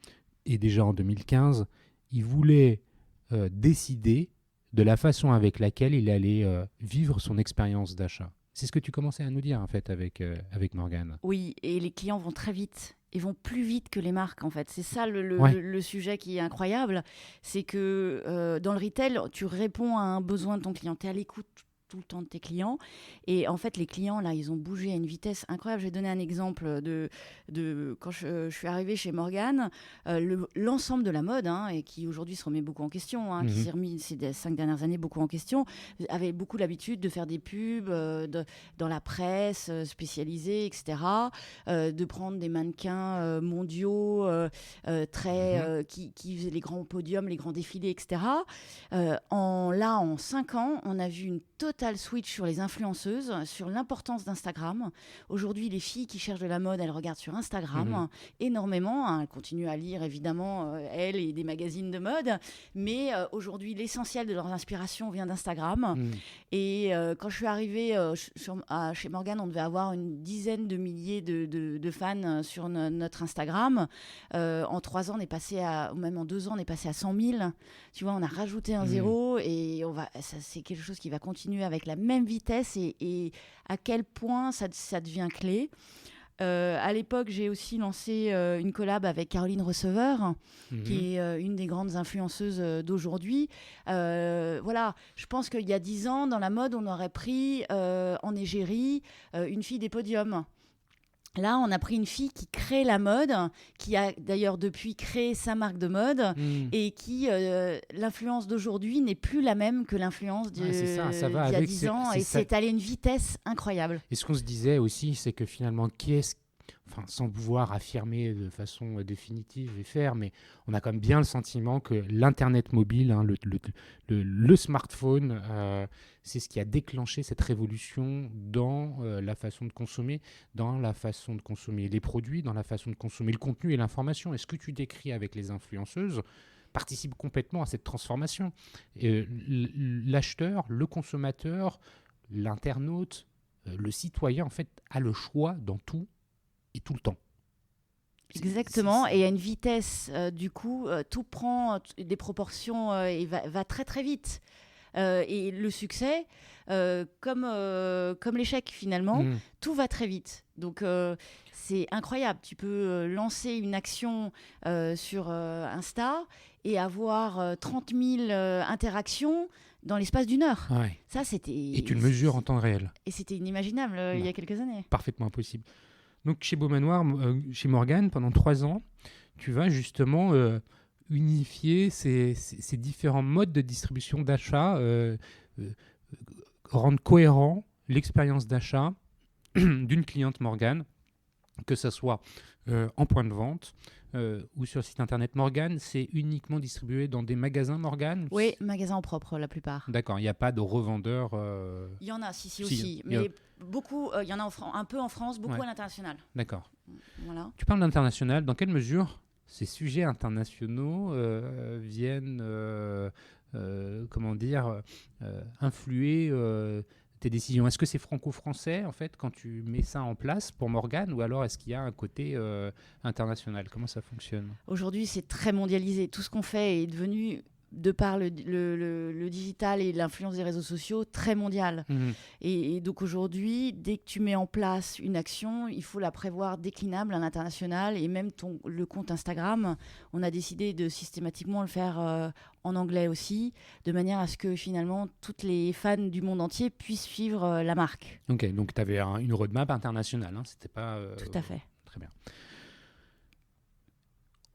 et déjà en 2015, il voulait décider de la façon avec laquelle il allait vivre son expérience d'achat. C'est ce que tu commençais à nous dire, en fait, avec Morgane. Oui, et les clients vont très vite. Ils vont plus vite que les marques, en fait. C'est ça le sujet qui est incroyable. C'est que dans le retail, tu réponds à un besoin de ton client. Tu es à l'écoute tout le temps de tes clients. Et en fait, les clients, là, ils ont bougé à une vitesse incroyable. Je vais donner un exemple de quand je suis arrivée chez Morgane, l'ensemble de la mode, et qui aujourd'hui se remet beaucoup en question, qui s'est remis ces 5 dernières années beaucoup en question, avait beaucoup l'habitude de faire des pubs dans la presse spécialisée, etc., de prendre des mannequins mondiaux qui faisaient les grands podiums, les grands défilés, etc. En 5 ans, on a vu une totale switch sur les influenceuses, sur l'importance d'Instagram. Aujourd'hui, les filles qui cherchent de la mode, elles regardent sur Instagram énormément. Elles continuent à lire, évidemment, elles et des magazines de mode. Mais aujourd'hui, l'essentiel de leur inspiration vient d'Instagram. Et quand je suis arrivée chez Morgane, on devait avoir une dizaine de milliers de fans sur notre Instagram. En 3 ans, on est passé même en 2 ans, on est passé à 100 000. Tu vois, on a rajouté un zéro et c'est quelque chose qui va continuer avec la même vitesse et à quel point ça devient clé. À l'époque, j'ai aussi lancé une collab avec Caroline Receveur, qui est une des grandes influenceuses d'aujourd'hui. Voilà, je pense qu'il y a 10 ans, dans la mode, on aurait pris en égérie une fille des podiums. Là, on a pris une fille qui crée la mode, qui a d'ailleurs depuis créé sa marque de mode et qui, l'influence d'aujourd'hui n'est plus la même que l'influence d'il y a 10 ans. C'est allé à une vitesse incroyable. Et ce qu'on se disait aussi, c'est que finalement, qui est-ce sans pouvoir affirmer de façon définitive et faire, mais on a quand même bien le sentiment que l'Internet mobile, le smartphone, c'est ce qui a déclenché cette révolution dans la façon de consommer, dans la façon de consommer les produits, dans la façon de consommer le contenu et l'information. Et ce que tu décris avec les influenceuses participe complètement à cette transformation. L'acheteur, le consommateur, l'internaute, le citoyen, en fait, a le choix dans tout et tout le temps. Exactement, et à une vitesse, du coup, tout prend des proportions et va très très vite. Et le succès, comme l'échec finalement, tout va très vite. Donc c'est incroyable. Tu peux lancer une action sur Insta et avoir 30 000 interactions dans l'espace d'une heure. Ouais. Ça, c'était... Et tu le mesures en temps réel. Et c'était inimaginable il y a quelques années. Parfaitement impossible. Donc chez Beaumanoir, chez Morgane, pendant 3 ans, tu vas justement unifier ces différents modes de distribution d'achat, rendre cohérent l'expérience d'achat d'une cliente Morgane, que ce soit en point de vente ou sur le site internet Morgane. C'est uniquement distribué dans des magasins Morgane? Oui, magasins en propre la plupart. D'accord, il n'y a pas de revendeurs Il y en a, si aussi, mais beaucoup, il y en a un peu en France, beaucoup à l'international. D'accord. Voilà. Tu parles d'international, dans quelle mesure ces sujets internationaux viennent influer tes décisions? Est-ce que c'est franco-français, en fait, quand tu mets ça en place pour Morgane, ou alors est-ce qu'il y a un côté international? Comment ça fonctionne? Aujourd'hui, c'est très mondialisé. Tout ce qu'on fait est devenu, de par le digital et l'influence des réseaux sociaux, très mondial. Et donc aujourd'hui, dès que tu mets en place une action, il faut la prévoir déclinable à l'international. Et même le compte Instagram, on a décidé de systématiquement le faire en anglais aussi, de manière à ce que finalement toutes les fans du monde entier puissent suivre la marque. Ok, donc tu avais une roadmap internationale, hein, c'était pas... Tout à fait. Très bien.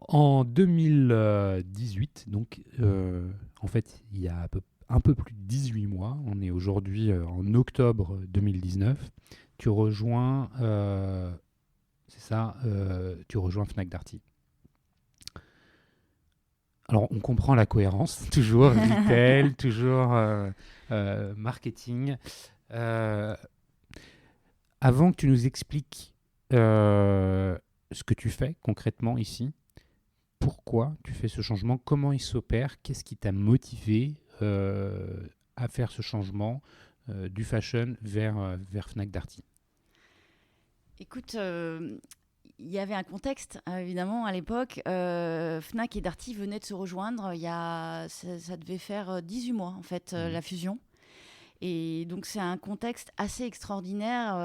En 2018, donc en fait, il y a un peu plus de 18 mois, on est aujourd'hui en octobre 2019, tu rejoins, tu rejoins Fnac Darty. Alors, on comprend la cohérence, toujours retail, toujours marketing. Avant que tu nous expliques ce que tu fais concrètement ici, pourquoi tu fais ce changement? Comment il s'opère? Qu'est-ce qui t'a motivé à faire ce changement du fashion vers Fnac Darty? Écoute, il y avait un contexte, évidemment, à l'époque. Fnac et Darty venaient de se rejoindre. Ça devait faire 18 mois, en fait, la fusion. Et donc, c'est un contexte assez extraordinaire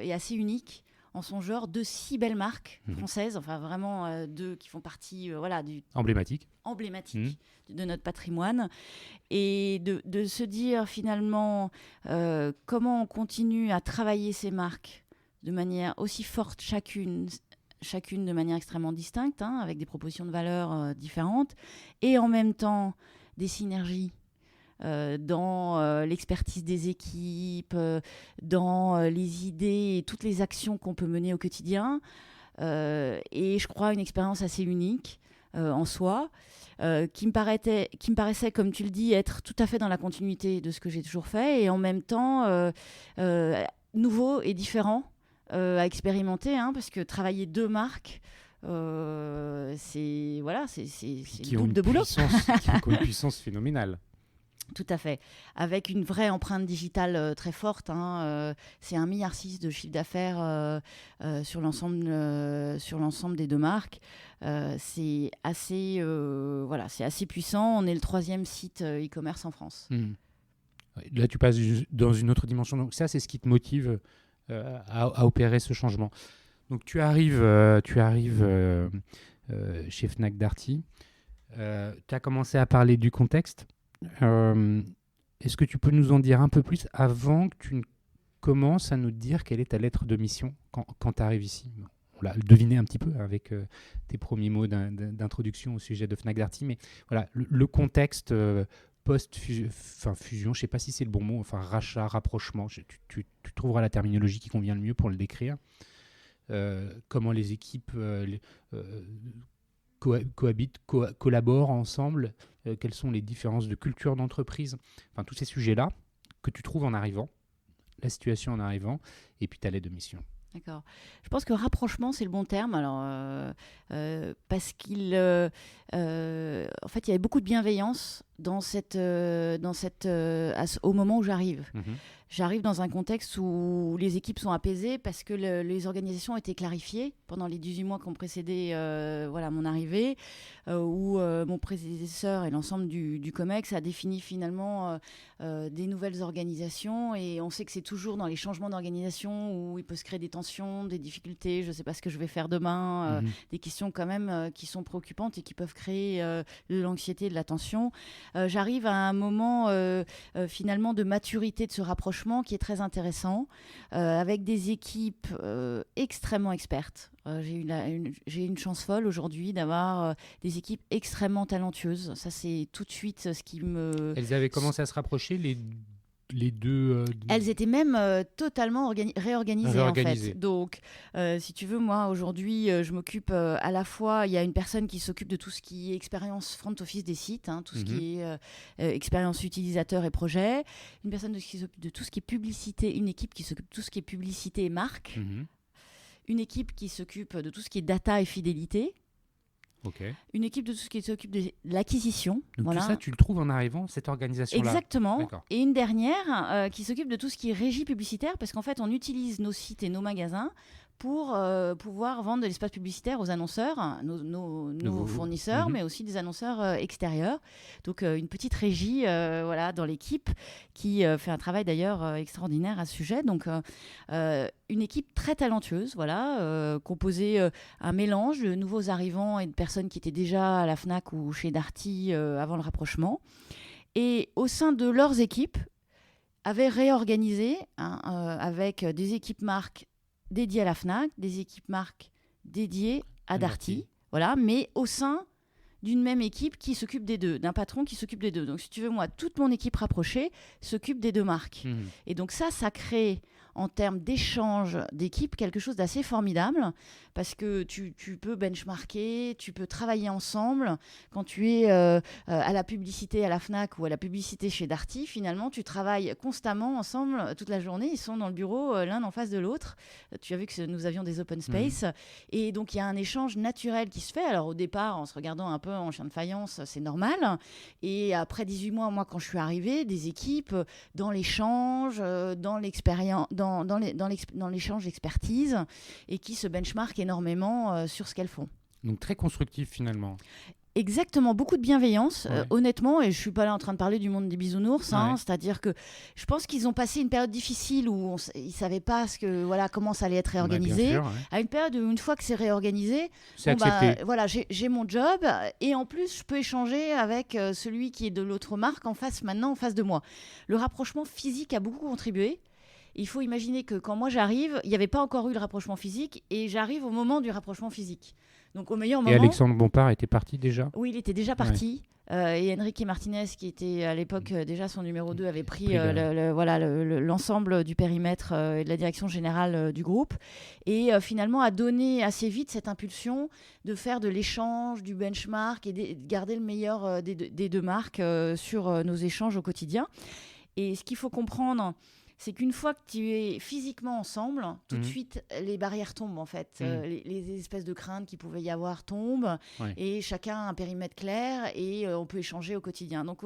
et assez unique en son genre, de si belles marques françaises, enfin vraiment deux qui font partie du emblématique de notre patrimoine, et de se dire finalement comment on continue à travailler ces marques de manière aussi forte chacune de manière extrêmement distincte, avec des propositions de valeurs différentes, et en même temps des synergies dans l'expertise des équipes, dans les idées et toutes les actions qu'on peut mener au quotidien. Et je crois une expérience assez unique en soi, qui me paraissait, comme tu le dis, être tout à fait dans la continuité de ce que j'ai toujours fait, et en même temps nouveau et différent à expérimenter, parce que travailler deux marques, c'est une double de boulot. Qui ont une puissance phénoménale. Tout à fait, avec une vraie empreinte digitale très forte. C'est 1,6 milliard de chiffre d'affaires sur l'ensemble des deux marques. C'est assez puissant. On est le 3e site e-commerce en France. Là, tu passes dans une autre dimension. Donc ça, c'est ce qui te motive à opérer ce changement. Donc tu arrives chez Fnac Darty. Tu as commencé à parler du contexte. Est-ce que tu peux nous en dire un peu plus avant que tu commences à nous dire quelle est ta lettre de mission quand tu arrives ici? On l'a deviné un petit peu avec tes premiers mots d'introduction au sujet de Fnac Darty, mais voilà, le contexte post-fusion, je ne sais pas si c'est le bon mot, rachat, rapprochement, tu trouveras la terminologie qui convient le mieux pour le décrire. comment les équipes cohabitent, collaborent ensemble, quelles sont les différences de culture d'entreprise, enfin tous ces sujets-là que tu trouves en arrivant, la situation en arrivant, et puis ta lettre de mission. D'accord. Je pense que rapprochement, c'est le bon terme. Alors, parce en fait, il y avait beaucoup de bienveillance au moment où j'arrive. J'arrive dans un contexte où les équipes sont apaisées parce que les organisations ont été clarifiées pendant les 18 mois qui ont précédé mon arrivée, où mon prédécesseur et l'ensemble du COMEX a défini finalement des nouvelles organisations. Et on sait que c'est toujours dans les changements d'organisation où il peut se créer des tensions, des difficultés, je ne sais pas ce que je vais faire demain, des questions quand même qui sont préoccupantes et qui peuvent créer de l'anxiété, de la tension. J'arrive à un moment finalement de maturité de ce rapprochement qui est très intéressant, avec des équipes extrêmement expertes. J'ai une chance folle aujourd'hui d'avoir des équipes extrêmement talentueuses. Ça, c'est tout de suite ce qui me... Elles avaient commencé à se rapprocher, les deux... Elles étaient même totalement réorganisées en fait. Donc, si tu veux, moi, aujourd'hui, je m'occupe à la fois... Il y a une personne qui s'occupe de tout ce qui est expérience front office des sites, tout ce qui est expérience utilisateur et projet. Une personne qui s'occupe de tout ce qui est publicité. Une équipe qui s'occupe de tout ce qui est publicité et marque. Une équipe qui s'occupe de tout ce qui est data et fidélité. Okay. Une équipe de tout ce qui s'occupe de l'acquisition. Donc voilà. Tout ça, tu le trouves en arrivant, cette organisation-là. Exactement. D'accord. Et une dernière qui s'occupe de tout ce qui est régie publicitaire, parce qu'en fait, on utilise nos sites et nos magasins pour pouvoir vendre de l'espace publicitaire aux annonceurs, nos fournisseurs, mais aussi des annonceurs extérieurs. Donc, une petite régie dans l'équipe qui fait un travail d'ailleurs extraordinaire à ce sujet. Donc, une équipe très talentueuse, composée un mélange de nouveaux arrivants et de personnes qui étaient déjà à la Fnac ou chez Darty avant le rapprochement. Et au sein de leurs équipes, avaient réorganisé avec des équipes marques dédiées à la Fnac, des équipes marques dédiées à Darty, mais au sein d'une même équipe qui s'occupe des deux, d'un patron qui s'occupe des deux. Donc, si tu veux, moi, toute mon équipe rapprochée s'occupe des deux marques. Et donc ça crée, en termes d'échange d'équipe, quelque chose d'assez formidable, parce que tu peux benchmarker, tu peux travailler ensemble. Quand tu es à la publicité à la Fnac ou à la publicité chez Darty, finalement, tu travailles constamment ensemble toute la journée. Ils sont dans le bureau l'un en face de l'autre. Tu as vu que nous avions des open space. Et donc, il y a un échange naturel qui se fait. Alors, au départ, en se regardant un peu en chien de faïence, c'est normal. Et après 18 mois, moi, quand je suis arrivée, des équipes dans l'échange, dans l'expérience, dans l'échange d'expertise, et qui se benchmarkent énormément sur ce qu'elles font. Donc très constructif finalement. Exactement, beaucoup de bienveillance, honnêtement, et je ne suis pas là en train de parler du monde des bisounours, c'est-à-dire que je pense qu'ils ont passé une période difficile où ils ne savaient pas comment ça allait être réorganisé, sûr, à une période où une fois que c'est réorganisé, j'ai mon job, et en plus je peux échanger avec celui qui est de l'autre marque en face de moi. Le rapprochement physique a beaucoup contribué. Il faut imaginer que quand moi j'arrive, il n'y avait pas encore eu le rapprochement physique, et j'arrive au moment du rapprochement physique. Donc au meilleur moment. Et Alexandre Bompard était parti déjà ? Oui, il était déjà parti. Et Enrique Martinez, qui était à l'époque déjà son numéro 2, avait pris l'ensemble du périmètre et de la direction générale du groupe. Et finalement a donné assez vite cette impulsion de faire de l'échange, du benchmark et de garder le meilleur des deux marques sur nos échanges au quotidien. Et ce qu'il faut comprendre, c'est qu'une fois que tu es physiquement ensemble, tout de suite, les barrières tombent, en fait. Les espèces de craintes qu'il pouvait y avoir tombent, et chacun a un périmètre clair, et on peut échanger au quotidien. Donc,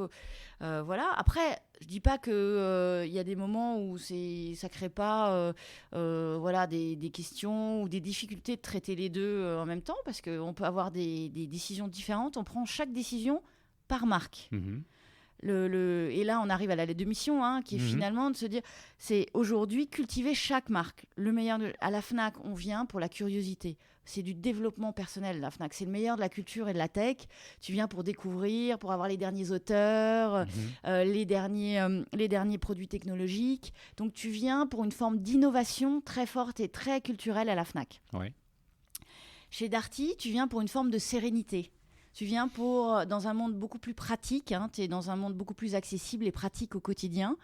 Après, je ne dis pas qu'il y a des moments où ça ne crée pas des questions ou des difficultés de traiter les deux en même temps, parce qu'on peut avoir des décisions différentes. On prend chaque décision par marque. Et là, on arrive à la lettre de mission, qui est finalement de se dire, c'est aujourd'hui cultiver chaque marque. Le meilleur à la Fnac, on vient pour la curiosité. C'est du développement personnel, la Fnac. C'est le meilleur de la culture et de la tech. Tu viens pour découvrir, pour avoir les derniers auteurs, les derniers produits technologiques. Donc, tu viens pour une forme d'innovation très forte et très culturelle à la Fnac. Ouais. Chez Darty, tu viens pour une forme de sérénité. Tu viens dans un monde beaucoup plus pratique, hein, tu es dans un monde beaucoup plus accessible et pratique au quotidien,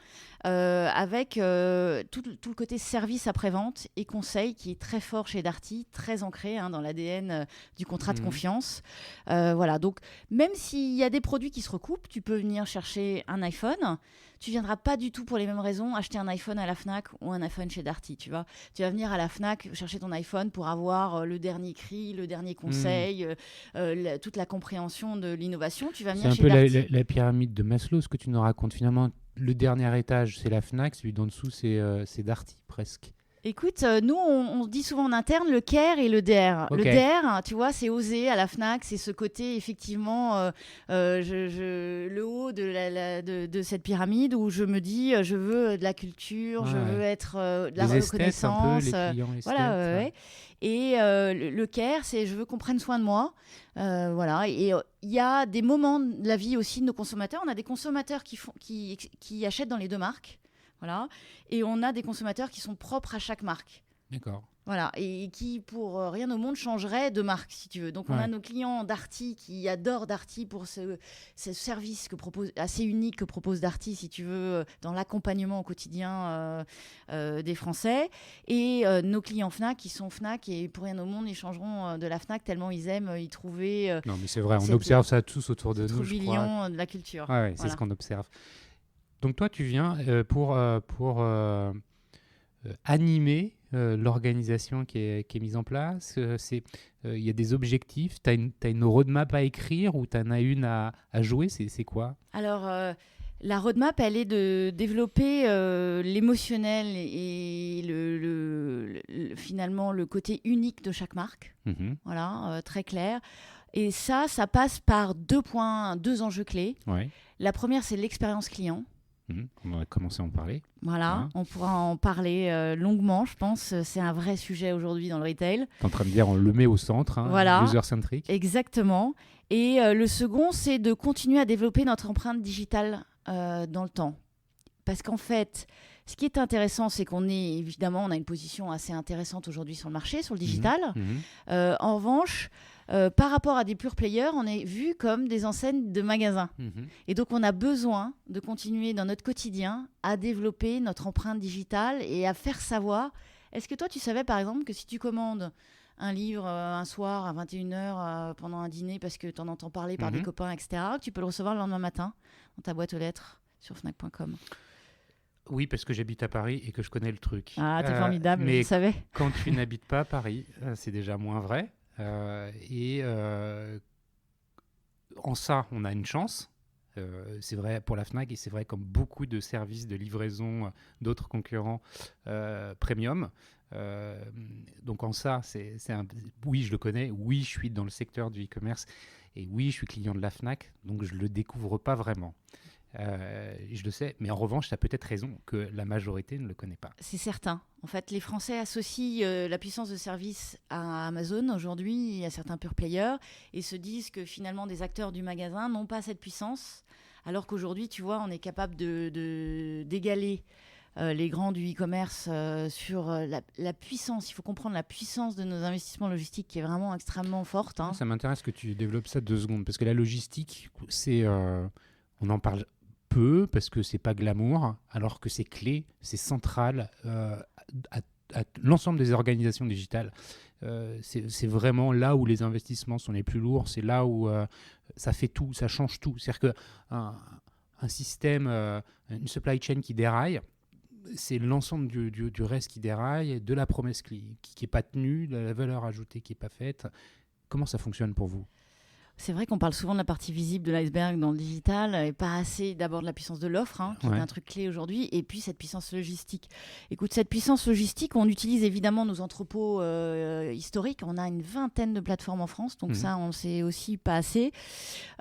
avec tout le côté service après-vente et conseil qui est très fort chez Darty, très ancré dans l'ADN du contrat de confiance. Voilà, donc même s'il y a des produits qui se recoupent, tu peux venir chercher un iPhone. Tu viendras pas du tout pour les mêmes raisons acheter un iPhone à la Fnac ou un iPhone chez Darty, tu vois. Tu vas venir à la Fnac chercher ton iPhone pour avoir le dernier cri, le dernier conseil, toute la compréhension de l'innovation. Tu vas venir chez Darty. C'est un peu la pyramide de Maslow, ce que tu nous racontes. Finalement, le dernier étage, c'est la Fnac, celui d'en dessous, c'est Darty, presque. Écoute, nous, on dit souvent en interne le care et le dare. Okay. Le dare, tu vois, c'est oser à la Fnac, c'est ce côté, effectivement, le haut de cette pyramide où je me dis, je veux de la culture, je veux être de la reconnaissance. Un peu, les clients esthètes, voilà, Et le care, c'est je veux qu'on prenne soin de moi. Voilà. Et il y a des moments de la vie aussi de nos consommateurs. On a des consommateurs qui achètent dans les deux marques. Voilà. Et on a des consommateurs qui sont propres à chaque marque. D'accord. Voilà. Et qui, pour rien au monde, changeraient de marque, si tu veux. Donc, on a nos clients Darty qui adorent Darty pour ce service assez unique que propose Darty, si tu veux, dans l'accompagnement au quotidien des Français. Et nos clients Fnac qui sont Fnac et pour rien au monde, ils changeront de la Fnac tellement ils aiment y trouver... non, mais c'est vrai, on observe ça tous autour de nous, je crois. De la culture. Ouais, c'est ce qu'on observe. Donc toi, tu viens pour animer l'organisation qui est mise en place. Il y a des objectifs. Tu as une roadmap à écrire ou tu en as une à jouer. C'est quoi ? Alors, la roadmap, elle est de développer l'émotionnel et finalement le côté unique de chaque marque. Voilà, très clair. Et ça passe par deux enjeux clés. Ouais. La première, c'est l'expérience client. On va commencer à en parler. Voilà, on pourra en parler longuement, je pense. C'est un vrai sujet aujourd'hui dans le retail. Tu es en train de dire, on le met au centre, voilà, user-centric. Exactement. Et le second, c'est de continuer à développer notre empreinte digitale dans le temps. Parce qu'en fait, ce qui est intéressant, c'est on a une position assez intéressante aujourd'hui sur le marché, sur le digital. En revanche, par rapport à des pure players, on est vu comme des enseignes de magasins. Et donc, on a besoin de continuer dans notre quotidien à développer notre empreinte digitale et à faire savoir. Est-ce que toi, tu savais, par exemple, que si tu commandes un livre un soir à 21h pendant un dîner parce que tu en entends parler par des copains, etc., tu peux le recevoir le lendemain matin dans ta boîte aux lettres sur Fnac.com. Oui, parce que j'habite à Paris et que je connais le truc. Ah, t'es formidable, mais je savais. Quand tu n'habites pas à Paris, c'est déjà moins vrai. En ça, on a une chance. C'est vrai pour la Fnac et c'est vrai comme beaucoup de services de livraison d'autres concurrents premium. Donc en ça, oui, je le connais. Oui, je suis dans le secteur du e-commerce. Et oui, je suis client de la Fnac. Donc je ne le découvre pas vraiment. Je le sais, mais en revanche, tu as peut-être raison que la majorité ne le connaît pas. C'est certain. En fait, les Français associent la puissance de service à Amazon aujourd'hui et à certains pure players et se disent que finalement des acteurs du magasin n'ont pas cette puissance, alors qu'aujourd'hui, tu vois, on est capable d'égaler les grands du e-commerce sur la puissance. Il faut comprendre la puissance de nos investissements logistiques qui est vraiment extrêmement forte. Ça m'intéresse que tu développes ça 2 secondes, parce que la logistique, on en parle peu parce que c'est pas glamour, alors que c'est clé, c'est central à l'ensemble des organisations digitales. C'est vraiment là où les investissements sont les plus lourds, c'est là où ça fait tout, ça change tout. C'est-à-dire qu'un système, une supply chain qui déraille, c'est l'ensemble du reste qui déraille, de la promesse qui n'est pas tenue, de la valeur ajoutée qui n'est pas faite. Comment ça fonctionne pour vous ? C'est vrai qu'on parle souvent de la partie visible de l'iceberg dans le digital et pas assez d'abord de la puissance de l'offre, qui est un truc clé aujourd'hui, et puis cette puissance logistique. Écoute, cette puissance logistique, on utilise évidemment nos entrepôts historiques. On a une 20aine de plateformes en France, donc ça, on ne sait aussi pas assez.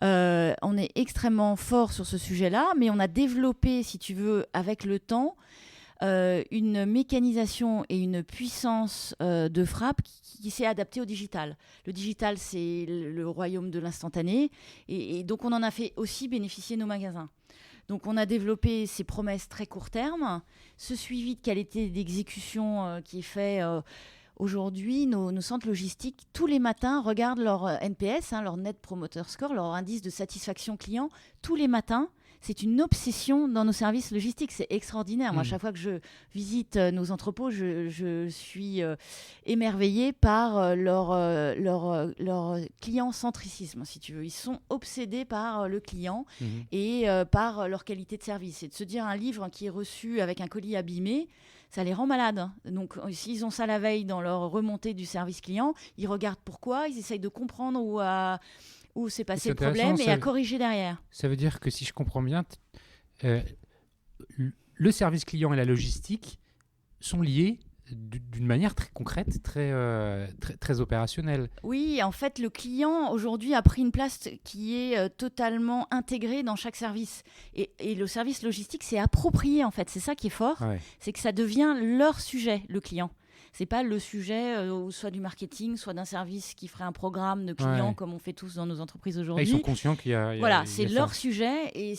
On est extrêmement fort sur ce sujet-là, mais on a développé, si tu veux, avec le temps, une mécanisation et une puissance de frappe qui s'est adaptée au digital. Le digital, c'est le royaume de l'instantané et donc on en a fait aussi bénéficier nos magasins. Donc on a développé ces promesses très court terme, ce suivi de qualité d'exécution qui est fait aujourd'hui, nos centres logistiques, tous les matins, regardent leur NPS, leur Net Promoter Score, leur indice de satisfaction client, tous les matins. C'est une obsession dans nos services logistiques. C'est extraordinaire. Moi, à chaque fois que je visite nos entrepôts, je suis émerveillée par leur client-centricisme, si tu veux. Ils sont obsédés par le client et par leur qualité de service. Et de se dire un livre qui est reçu avec un colis abîmé, ça les rend malades. Donc, s'ils ont ça la veille dans leur remontée du service client, ils regardent pourquoi, ils essayent de comprendre où s'est passé le problème et à corriger derrière. Ça veut dire que si je comprends bien, le service client et la logistique sont liés d'une manière très concrète, très opérationnelle. Oui, en fait, le client aujourd'hui a pris une place qui est totalement intégrée dans chaque service. Et le service logistique s'est approprié, en fait. C'est ça qui est fort. Ouais. C'est que ça devient leur sujet, le client. C'est pas le sujet soit du marketing, soit d'un service qui ferait un programme de clients comme on fait tous dans nos entreprises aujourd'hui. Ils sont conscients qu'il y a voilà, c'est leur sujet et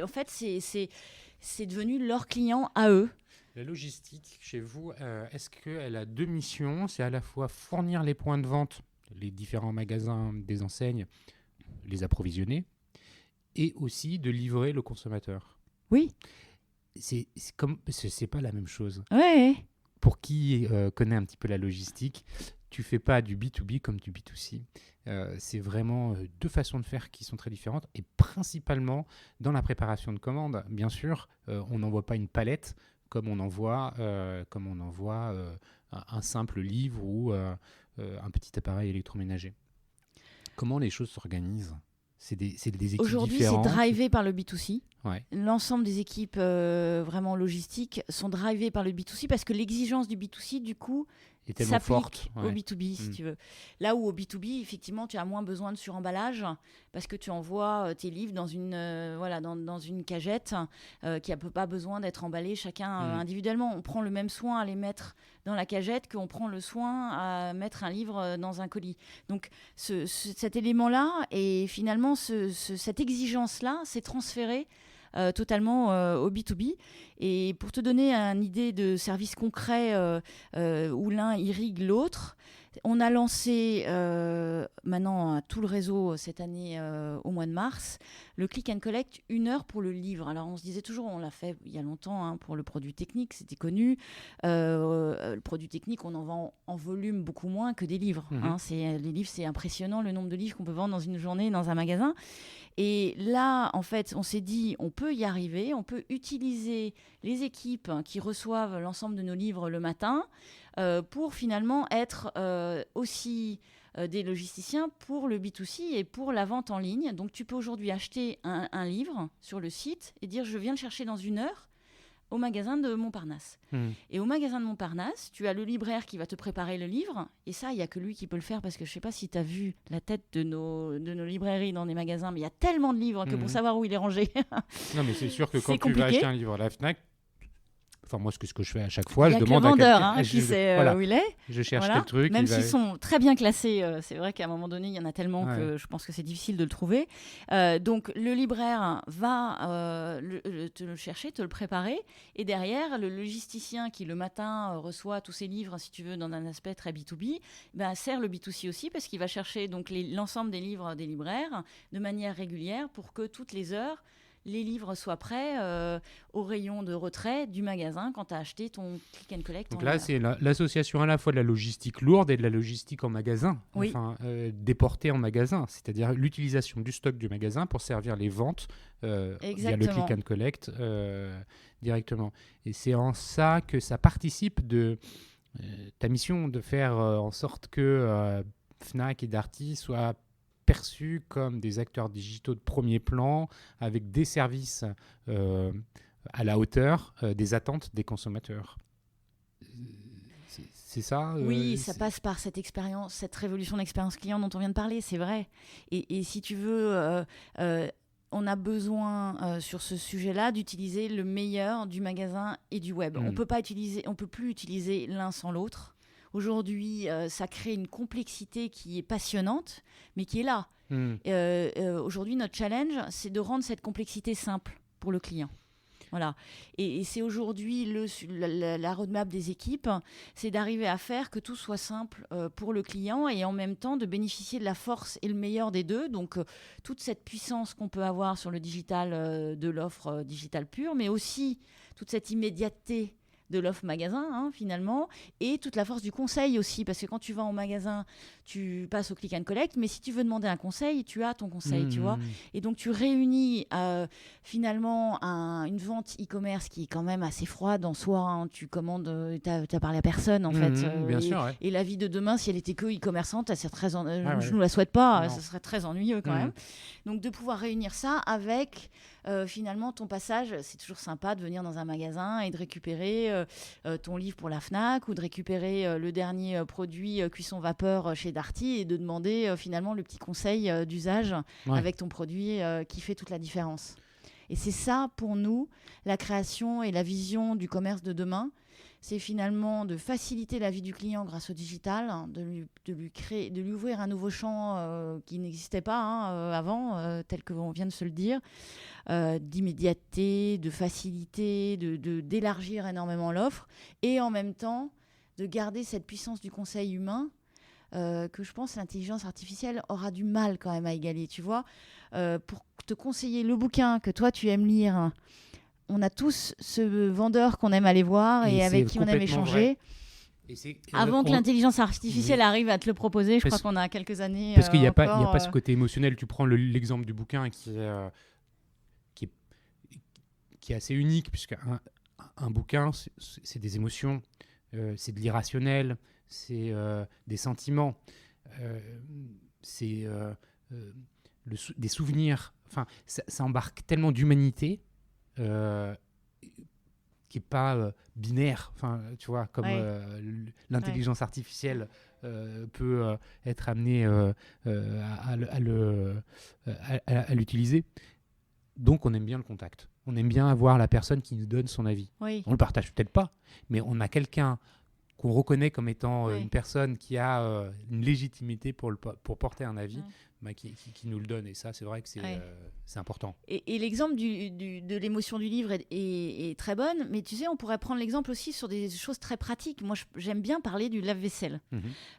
en fait, c'est devenu leur client à eux. La logistique, chez vous, est-ce qu'elle a deux missions ? C'est à la fois fournir les points de vente, les différents magasins des enseignes, les approvisionner, et aussi de livrer le consommateur. Oui. C'est pas la même chose. Oui. Pour qui connaît un petit peu la logistique, tu fais pas du B2B comme du B2C. C'est vraiment deux façons de faire qui sont très différentes et principalement dans la préparation de commandes. Bien sûr, on n'envoie pas une palette comme on envoie un simple livre ou un petit appareil électroménager. Comment les choses s'organisent ? C'est des équipes aujourd'hui, différentes. c'est drivé par le B2C. Ouais. L'ensemble des équipes vraiment logistiques sont drivées par le B2C parce que l'exigence du B2C, du coup, s'applique au B2B, si tu veux. Là où au B2B, effectivement, tu as moins besoin de suremballage parce que tu envoies tes livres dans une cagette qui n'a pas besoin d'être emballée chacun individuellement. On prend le même soin à les mettre dans la cagette qu'on prend le soin à mettre un livre dans un colis. Donc, cet élément-là et finalement, cette exigence-là s'est transférée totalement au B2B. Et pour te donner une idée de service concret où l'un irrigue l'autre, on a lancé maintenant tout le réseau cette année au mois de mars, le click and collect 1 heure pour le livre. Alors on se disait toujours, on l'a fait il y a longtemps pour le produit technique, c'était connu. Le produit technique, on en vend en volume beaucoup moins que des livres. Les livres, c'est impressionnant le nombre de livres qu'on peut vendre dans une journée dans un magasin. Et là, en fait, on s'est dit, on peut y arriver, on peut utiliser les équipes qui reçoivent l'ensemble de nos livres le matin pour finalement être aussi des logisticiens pour le B2C et pour la vente en ligne. Donc, tu peux aujourd'hui acheter un livre sur le site et dire, je viens le chercher dans 1 heure au magasin de Montparnasse. Et au magasin de Montparnasse, tu as le libraire qui va te préparer le livre. Et ça, il n'y a que lui qui peut le faire parce que je ne sais pas si tu as vu la tête de nos librairies dans les magasins, mais il y a tellement de livres que pour savoir où il est rangé, non, mais c'est sûr que quand compliqué. Tu vas acheter un livre à la FNAC, enfin, moi, ce que je fais à chaque fois, je demande à quelqu'un. Il y a que le vendeur qui sait où il est. Je cherche tel truc. Même s'ils sont très bien classés, c'est vrai qu'à un moment donné, il y en a tellement que je pense que c'est difficile de le trouver. Donc, le libraire va te le chercher, te le préparer. Et derrière, le logisticien qui, le matin, reçoit tous ses livres, si tu veux, dans un aspect très B2B, sert le B2C aussi parce qu'il va chercher donc, l'ensemble des livres des libraires de manière régulière pour que toutes les heures, les livres soient prêts au rayon de retrait du magasin quand tu as acheté ton click and collect. Donc là, c'est l'association à la fois de la logistique lourde et de la logistique en magasin, déportée en magasin, c'est-à-dire l'utilisation du stock du magasin pour servir les ventes via le click and collect directement. Et c'est en ça que ça participe de ta mission de faire en sorte que Fnac et Darty soient perçus comme des acteurs digitaux de premier plan avec des services à la hauteur des attentes des consommateurs. C'est ça Oui, ça passe par cette expérience, cette révolution d'expérience client dont on vient de parler, c'est vrai. Et si tu veux, on a besoin sur ce sujet-là d'utiliser le meilleur du magasin et du web. On peut plus utiliser l'un sans l'autre. Aujourd'hui, ça crée une complexité qui est passionnante, mais qui est là. Aujourd'hui, notre challenge, c'est de rendre cette complexité simple pour le client. Voilà. Et c'est aujourd'hui la roadmap des équipes, c'est d'arriver à faire que tout soit simple pour le client et en même temps de bénéficier de la force et le meilleur des deux. Donc, toute cette puissance qu'on peut avoir sur le digital de l'offre digitale pure, mais aussi toute cette immédiateté de l'offre magasin, finalement, et toute la force du conseil aussi, parce que quand tu vas en magasin, tu passes au click and collect, mais si tu veux demander un conseil, tu as ton conseil, tu vois. Et donc, tu réunis finalement une vente e-commerce qui est quand même assez froide en soi. Tu commandes, tu as parlé à personne, en fait. Bien sûr, ouais. Et la vie de demain, si elle était que e-commerçante, je ouais. ne nous la souhaite pas, Non. ça serait très ennuyeux quand même. Donc, de pouvoir réunir ça avec... finalement, ton passage, c'est toujours sympa de venir dans un magasin et de récupérer ton livre pour la Fnac ou de récupérer le dernier produit cuisson vapeur chez Darty et de demander finalement le petit conseil d'usage avec ton produit qui fait toute la différence. Et c'est ça, pour nous, la création et la vision du commerce de demain. C'est finalement de faciliter la vie du client grâce au digital, de lui ouvrir un nouveau champ qui n'existait pas avant, tel qu'on vient de se le dire, d'immédiateté, de facilité, d'élargir énormément l'offre et en même temps de garder cette puissance du conseil humain que je pense l'intelligence artificielle aura du mal quand même à égaler, tu vois. Pour te conseiller le bouquin que toi tu aimes lire, on a tous ce vendeur qu'on aime aller voir et avec qui on aime échanger. Avant que l'intelligence artificielle arrive à te le proposer, je crois qu'on a quelques années. Parce qu'il n'y a pas ce côté émotionnel. Tu prends l'exemple du bouquin qui est assez unique, puisqu'un bouquin, c'est des émotions, c'est de l'irrationnel, c'est des sentiments, c'est des souvenirs. Enfin, ça embarque tellement d'humanité qui n'est pas binaire, tu vois, comme l'intelligence artificielle peut être amenée à l'utiliser. Donc, on aime bien le contact. On aime bien avoir la personne qui nous donne son avis. Oui. On ne le partage peut-être pas, mais on a quelqu'un qu'on reconnaît comme étant une personne qui a une légitimité pour porter un avis, qui nous le donne. Et ça, c'est vrai que c'est important. Et l'exemple de l'émotion du livre est très bonne, mais tu sais, on pourrait prendre l'exemple aussi sur des choses très pratiques. Moi, j'aime bien parler du lave-vaisselle.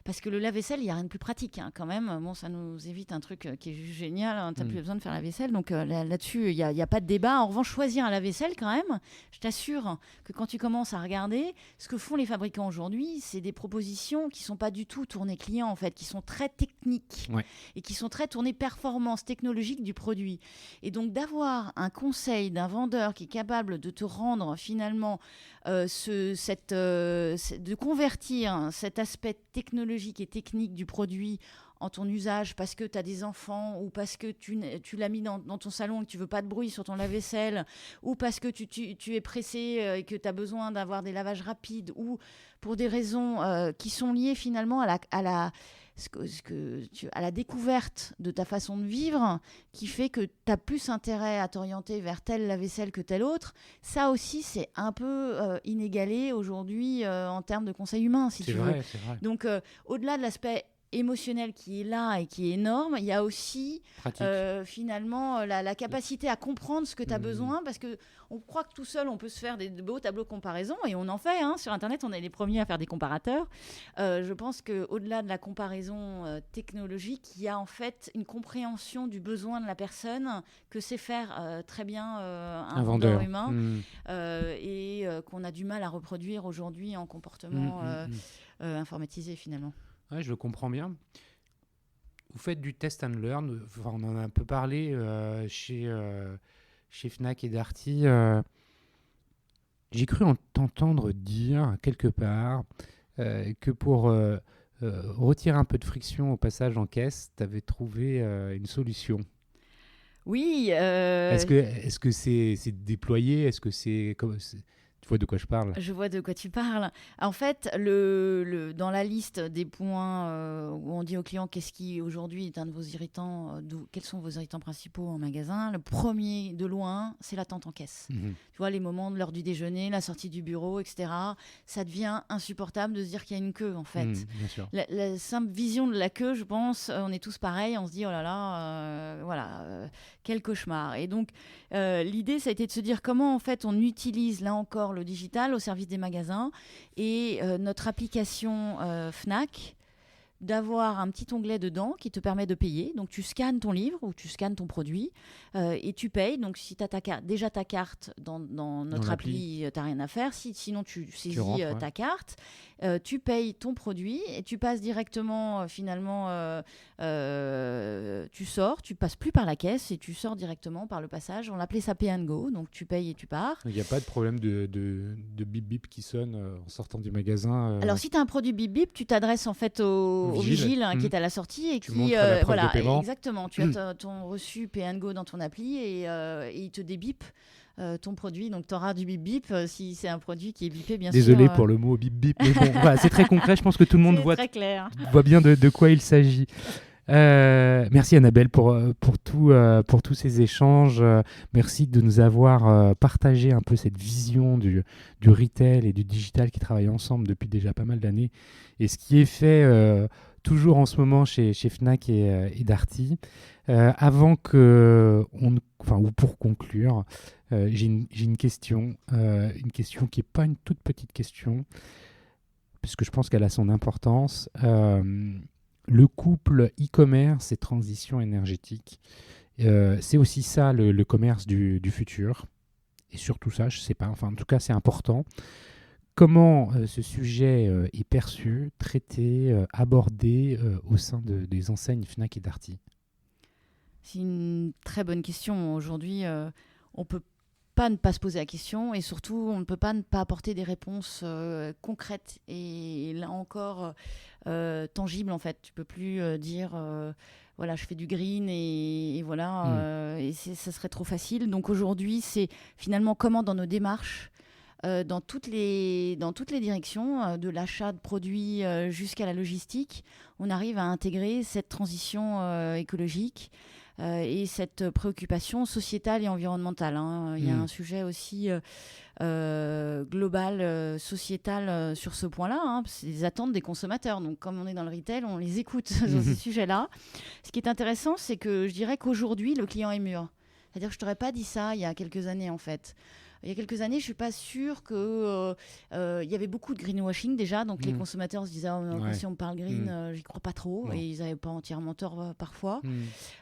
Parce que le lave-vaisselle, il n'y a rien de plus pratique quand même. Bon, ça nous évite un truc qui est juste génial. Tu n'as plus besoin de faire la vaisselle. Donc là-dessus, il n'y a pas de débat. En revanche, choisir un lave-vaisselle, quand même, je t'assure que quand tu commences à regarder, ce que font les fabricants aujourd'hui, c'est des propositions qui ne sont pas du tout tournées clients, en fait, qui sont très techniques et qui sont très tournées performance technologique du produit. Et donc, d'avoir un conseil d'un vendeur qui est capable de te rendre finalement de convertir cet aspect technologique et technique du produit en ton usage parce que tu as des enfants ou parce que tu l'as mis dans ton salon et que tu veux pas de bruit sur ton lave-vaisselle ou parce que tu es pressé et que tu as besoin d'avoir des lavages rapides ou pour des raisons qui sont liées finalement à la découverte de ta façon de vivre qui fait que tu as plus intérêt à t'orienter vers telle lave-vaisselle que telle autre. Ça aussi, c'est un peu inégalé aujourd'hui en termes de conseil humain, si tu veux. C'est vrai. Donc, au-delà de l'aspect émotionnel qui est là et qui est énorme, il y a aussi finalement la capacité à comprendre ce que tu as besoin parce qu'on croit que tout seul on peut se faire des beaux tableaux de comparaison et on en fait, sur internet on est les premiers à faire des comparateurs. Je pense qu'au-delà de la comparaison technologique, il y a en fait une compréhension du besoin de la personne que sait faire très bien un vendeur humain et qu'on a du mal à reproduire aujourd'hui en comportement informatisé finalement. Ouais, je le comprends bien. Vous faites du test and learn. On en a un peu parlé chez Fnac et Darty. J'ai cru t'entendre dire quelque part que pour retirer un peu de friction au passage en caisse, tu avais trouvé une solution. Oui. Est-ce que c'est déployé ? Est-ce que vois de quoi je parle. Je vois de quoi tu parles. En fait, dans la liste des points où on dit au client qu'est-ce qui aujourd'hui est un de vos irritants, quels sont vos irritants principaux en magasin, le premier de loin, c'est l'attente en caisse. Tu vois, les moments de l'heure du déjeuner, la sortie du bureau, etc. Ça devient insupportable de se dire qu'il y a une queue, en fait. Bien sûr. La simple vision de la queue, je pense, on est tous pareils, on se dit, oh là là, quel cauchemar. Et donc, l'idée, ça a été de se dire comment, en fait, on utilise, là encore, le digital au service des magasins et notre application Fnac, d'avoir un petit onglet dedans qui te permet de payer. Donc, tu scannes ton livre ou tu scannes ton produit et tu payes. Donc, si tu as déjà ta carte dans notre appli, tu n'as rien à faire. Sinon, tu saisis ta carte, tu payes ton produit et tu passes directement, tu sors, tu passes plus par la caisse et tu sors directement par le passage. On l'appelait ça Pay and Go. Donc, tu payes et tu pars. Il n'y a pas de problème de bip-bip qui sonne en sortant du magasin. Alors, si tu as un produit bip-bip, tu t'adresses en fait au vigile qui est à la sortie et tu qui montres la preuve de paiement. Exactement, tu as ton reçu Pay and Go dans ton appli et il te débip ton produit, donc tu auras du bip bip si c'est un produit qui est bipé, bien sûr. Désolé pour le mot bip bip, mais bon, voilà, c'est très concret, je pense que tout le monde voit bien de quoi il s'agit. Merci Annabelle pour tous ces échanges. Merci de nous avoir partagé un peu cette vision du retail et du digital qui travaillent ensemble depuis déjà pas mal d'années. Et ce qui est fait toujours en ce moment chez Fnac et Darty. Ou pour conclure, j'ai une question qui n'est pas une toute petite question, parce que je pense qu'elle a son importance. Le couple e-commerce et transition énergétique, c'est aussi ça le commerce du futur. Et surtout ça, je ne sais pas, enfin en tout cas c'est important. Comment ce sujet est perçu, traité, abordé au sein des enseignes Fnac et Darty ? C'est une très bonne question. Aujourd'hui, on ne peut pas ne pas se poser la question et surtout, on ne peut pas ne pas apporter des réponses concrètes et là encore tangibles en fait. Tu ne peux plus dire voilà, je fais du green et voilà, et ça serait trop facile. Donc aujourd'hui, c'est finalement comment dans nos démarches, dans toutes les directions, de l'achat de produits jusqu'à la logistique, on arrive à intégrer cette transition écologique et cette préoccupation sociétale et environnementale. Il y a un sujet aussi global, sociétal sur ce point-là. C'est les attentes des consommateurs. Donc, comme on est dans le retail, on les écoute sur ces sujets-là. Ce qui est intéressant, c'est que je dirais qu'aujourd'hui, le client est mûr. C'est-à-dire que je ne t'aurais pas dit ça il y a quelques années, en fait. Il y a quelques années, je ne suis pas sûre qu'il y avait beaucoup de greenwashing déjà. Donc, les consommateurs se disaient si on me parle green, j'y crois pas trop. Non. Et ils n'avaient pas entièrement tort parfois.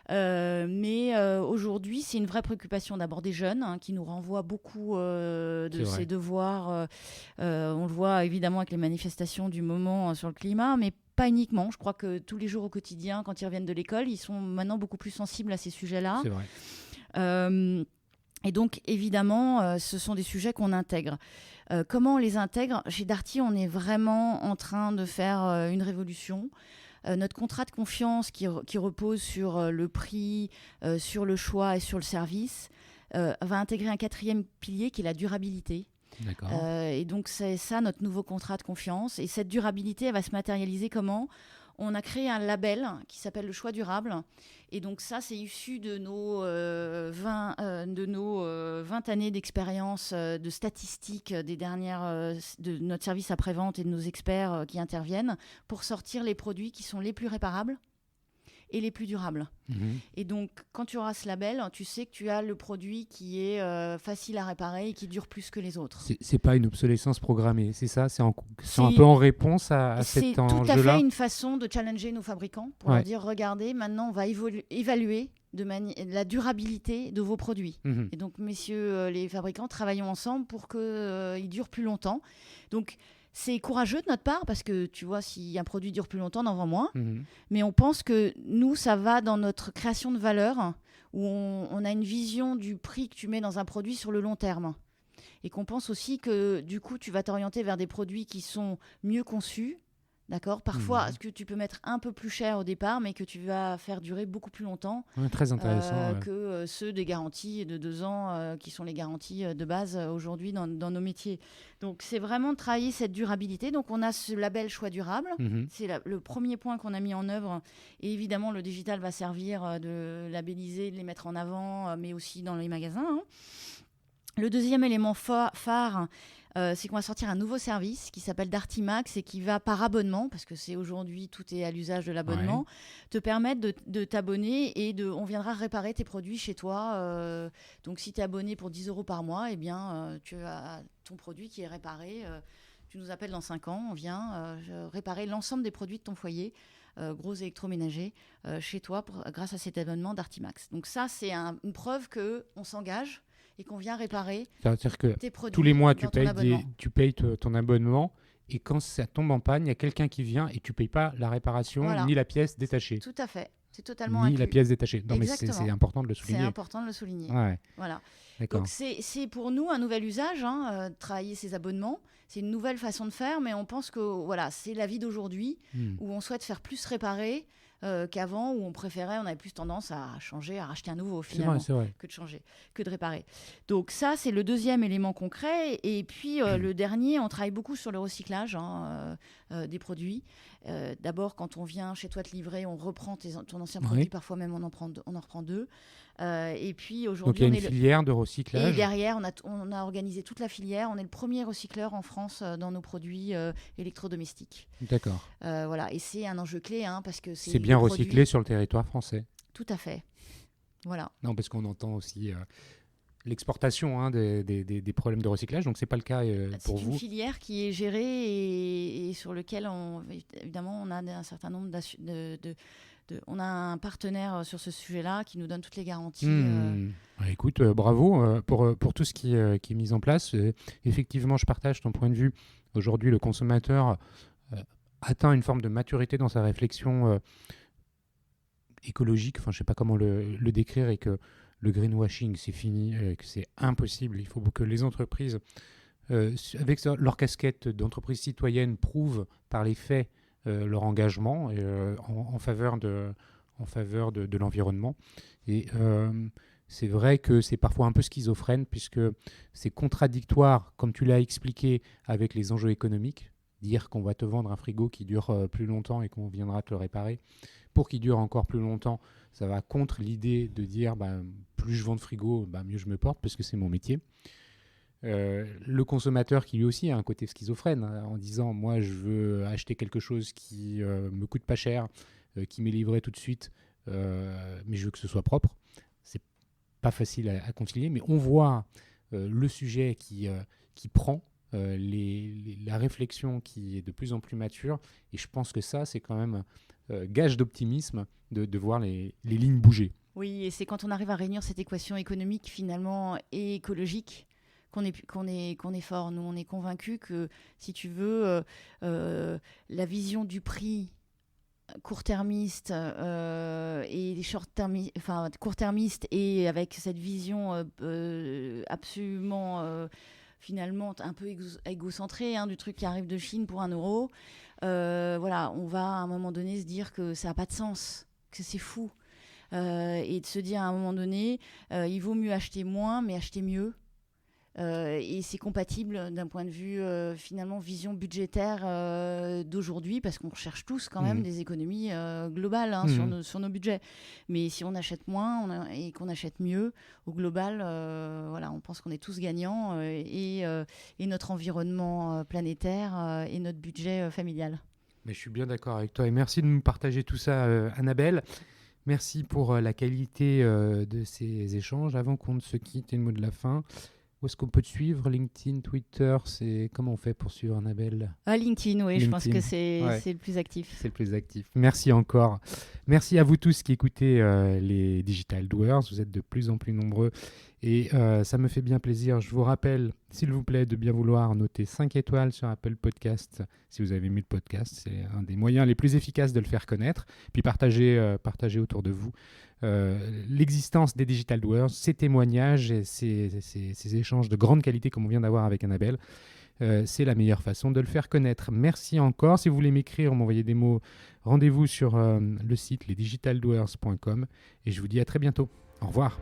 Mais aujourd'hui, c'est une vraie préoccupation d'abord des jeunes qui nous renvoient beaucoup de ces devoirs. On le voit évidemment avec les manifestations du moment sur le climat, mais pas uniquement. Je crois que tous les jours au quotidien, quand ils reviennent de l'école, ils sont maintenant beaucoup plus sensibles à ces sujets-là. C'est vrai. Et donc, évidemment, ce sont des sujets qu'on intègre. Comment on les intègre ? Chez Darty, on est vraiment en train de faire une révolution. Notre contrat de confiance qui repose sur le prix, sur le choix et sur le service, va intégrer un 4e pilier qui est la durabilité. D'accord. Et donc, c'est ça notre nouveau contrat de confiance. Et cette durabilité, elle va se matérialiser comment ? On a créé un label qui s'appelle le choix durable. Et donc ça, c'est issu de nos 20 années d'expérience, de statistiques des dernières, de notre service après-vente et de nos experts qui interviennent pour sortir les produits qui sont les plus réparables et les plus durables. Et donc, quand tu auras ce label, tu sais que tu as le produit qui est facile à réparer et qui dure plus que les autres. C'est pas une obsolescence programmée, c'est ça ? C'est un peu en réponse à cet enjeu-là ? C'est tout à fait une façon de challenger nos fabricants pour leur dire, regardez, maintenant, on va évaluer la durabilité de vos produits. Et donc, messieurs les fabricants, travaillons ensemble pour qu'ils durent plus longtemps. Donc, c'est courageux de notre part parce que, tu vois, si un produit dure plus longtemps, on en vend moins. Mais on pense que nous, ça va dans notre création de valeur où on a une vision du prix que tu mets dans un produit sur le long terme. Et qu'on pense aussi que, du coup, tu vas t'orienter vers des produits qui sont mieux conçus, D'accord. Parfois, ce que tu peux mettre un peu plus cher au départ, mais que tu vas faire durer beaucoup plus longtemps Très intéressant. que ceux des garanties de 2 ans, qui sont les garanties de base aujourd'hui dans nos métiers. Donc, c'est vraiment de travailler cette durabilité. Donc, on a ce label choix durable. C'est le premier point qu'on a mis en œuvre. Et évidemment, le digital va servir de labelliser, de les mettre en avant, mais aussi dans les magasins. Hein. Le deuxième élément phare, c'est qu'on va sortir un nouveau service qui s'appelle Dartimax et qui va par abonnement, parce que c'est aujourd'hui, tout est à l'usage de l'abonnement, te permettre de t'abonner et on viendra réparer tes produits chez toi. Donc, si tu es abonné pour 10 € par mois, eh bien, tu as ton produit qui est réparé. Tu nous appelles dans 5 ans, on vient réparer l'ensemble des produits de ton foyer, gros électroménagers, chez toi grâce à cet abonnement Dartimax. Donc ça, c'est une preuve qu'on s'engage et qu'on vient réparer tes produits. Tous les mois, tu payes ton abonnement, et quand ça tombe en panne, il y a quelqu'un qui vient et tu ne payes pas la réparation ni la pièce détachée. Tout à fait. C'est totalement ni inclus. La pièce détachée. Non, mais c'est important de le souligner. C'est important de le souligner. Ouais. Voilà. D'accord. Donc, c'est pour nous un nouvel usage, de travailler ces abonnements. C'est une nouvelle façon de faire, mais on pense que c'est la vie d'aujourd'hui où on souhaite faire plus réparer qu'avant, où on avait plus tendance à changer, à racheter un nouveau finalement, c'est vrai. que de réparer. Donc ça, c'est le deuxième élément concret. Et puis le dernier, on travaille beaucoup sur le recyclage des produits. D'abord, quand on vient chez toi te livrer, on reprend ton ancien produit, parfois même on en reprend 2. Et puis aujourd'hui, donc il y a une filière de recyclage. Et derrière, on a organisé toute la filière. On est le premier recycleur en France dans nos produits électrodomestiques. D'accord. Voilà, et c'est un enjeu clé parce que c'est bien recyclé sur le territoire français. Tout à fait. Voilà. Non, parce qu'on entend aussi l'exportation des problèmes de recyclage, donc c'est pas le cas pour vous. C'est une filière qui est gérée et sur lequel évidemment on a un certain nombre on a un partenaire sur ce sujet-là qui nous donne toutes les garanties. Écoute, bravo pour tout ce qui est mis en place. Effectivement, je partage ton point de vue. Aujourd'hui, le consommateur atteint une forme de maturité dans sa réflexion écologique. Enfin, je ne sais pas comment le décrire, et que le greenwashing, c'est fini, que c'est impossible. Il faut que les entreprises, avec leur casquette d'entreprise citoyenne, prouvent par les faits leur engagement en faveur de l'environnement. Et c'est vrai que c'est parfois un peu schizophrène, puisque c'est contradictoire, comme tu l'as expliqué, avec les enjeux économiques. Dire qu'on va te vendre un frigo qui dure plus longtemps et qu'on viendra te le réparer pour qu'il dure encore plus longtemps, ça va contre l'idée de dire plus je vends de frigo, mieux je me porte, parce que c'est mon métier. Le consommateur qui lui aussi a un côté schizophrène, en disant moi je veux acheter quelque chose qui me coûte pas cher, qui m'est livré tout de suite, mais je veux que ce soit propre. C'est pas facile à concilier, mais on voit le sujet qui prend, la réflexion qui est de plus en plus mature, et je pense que ça c'est quand même gage d'optimisme de voir les lignes bouger. Oui, et c'est quand on arrive à réunir cette équation économique finalement et écologique qu'on est fort. Nous, on est convaincus que, si tu veux, la vision du prix court-termiste et court-termiste, et avec cette vision absolument finalement un peu égocentré du truc qui arrive de Chine pour 1 €. Voilà, on va à un moment donné se dire que ça n'a pas de sens, que c'est fou. Et de se dire à un moment donné, il vaut mieux acheter moins, mais acheter mieux. Et c'est compatible d'un point de vue finalement vision budgétaire d'aujourd'hui, parce qu'on recherche tous quand même des économies globales sur nos budgets. Mais si on achète moins et qu'on achète mieux, au global, voilà, on pense qu'on est tous gagnants, et notre environnement planétaire et notre budget familial. Mais je suis bien d'accord avec toi, et merci de nous partager tout ça, Annabelle. Merci pour la qualité de ces échanges. Avant qu'on ne se quitte, le mot de la fin. Où est-ce qu'on peut te suivre? LinkedIn, Twitter, comment on fait pour suivre Annabelle? LinkedIn, oui, je pense que c'est le plus actif. C'est le plus actif. Merci encore. Merci à vous tous qui écoutez les Digital Doers. Vous êtes de plus en plus nombreux et ça me fait bien plaisir. Je vous rappelle, s'il vous plaît, de bien vouloir noter 5 étoiles sur Apple Podcast. Si vous avez aimé le podcast, c'est un des moyens les plus efficaces de le faire connaître. Puis partagez autour de vous l'existence des Digital Doers, ces témoignages et ces échanges de grande qualité comme on vient d'avoir avec Annabelle. c'est la meilleure façon de le faire connaître. Merci encore. Si vous voulez m'écrire ou m'envoyer des mots, rendez-vous sur le site lesdigitaldoers.com et je vous dis à très bientôt. Au revoir.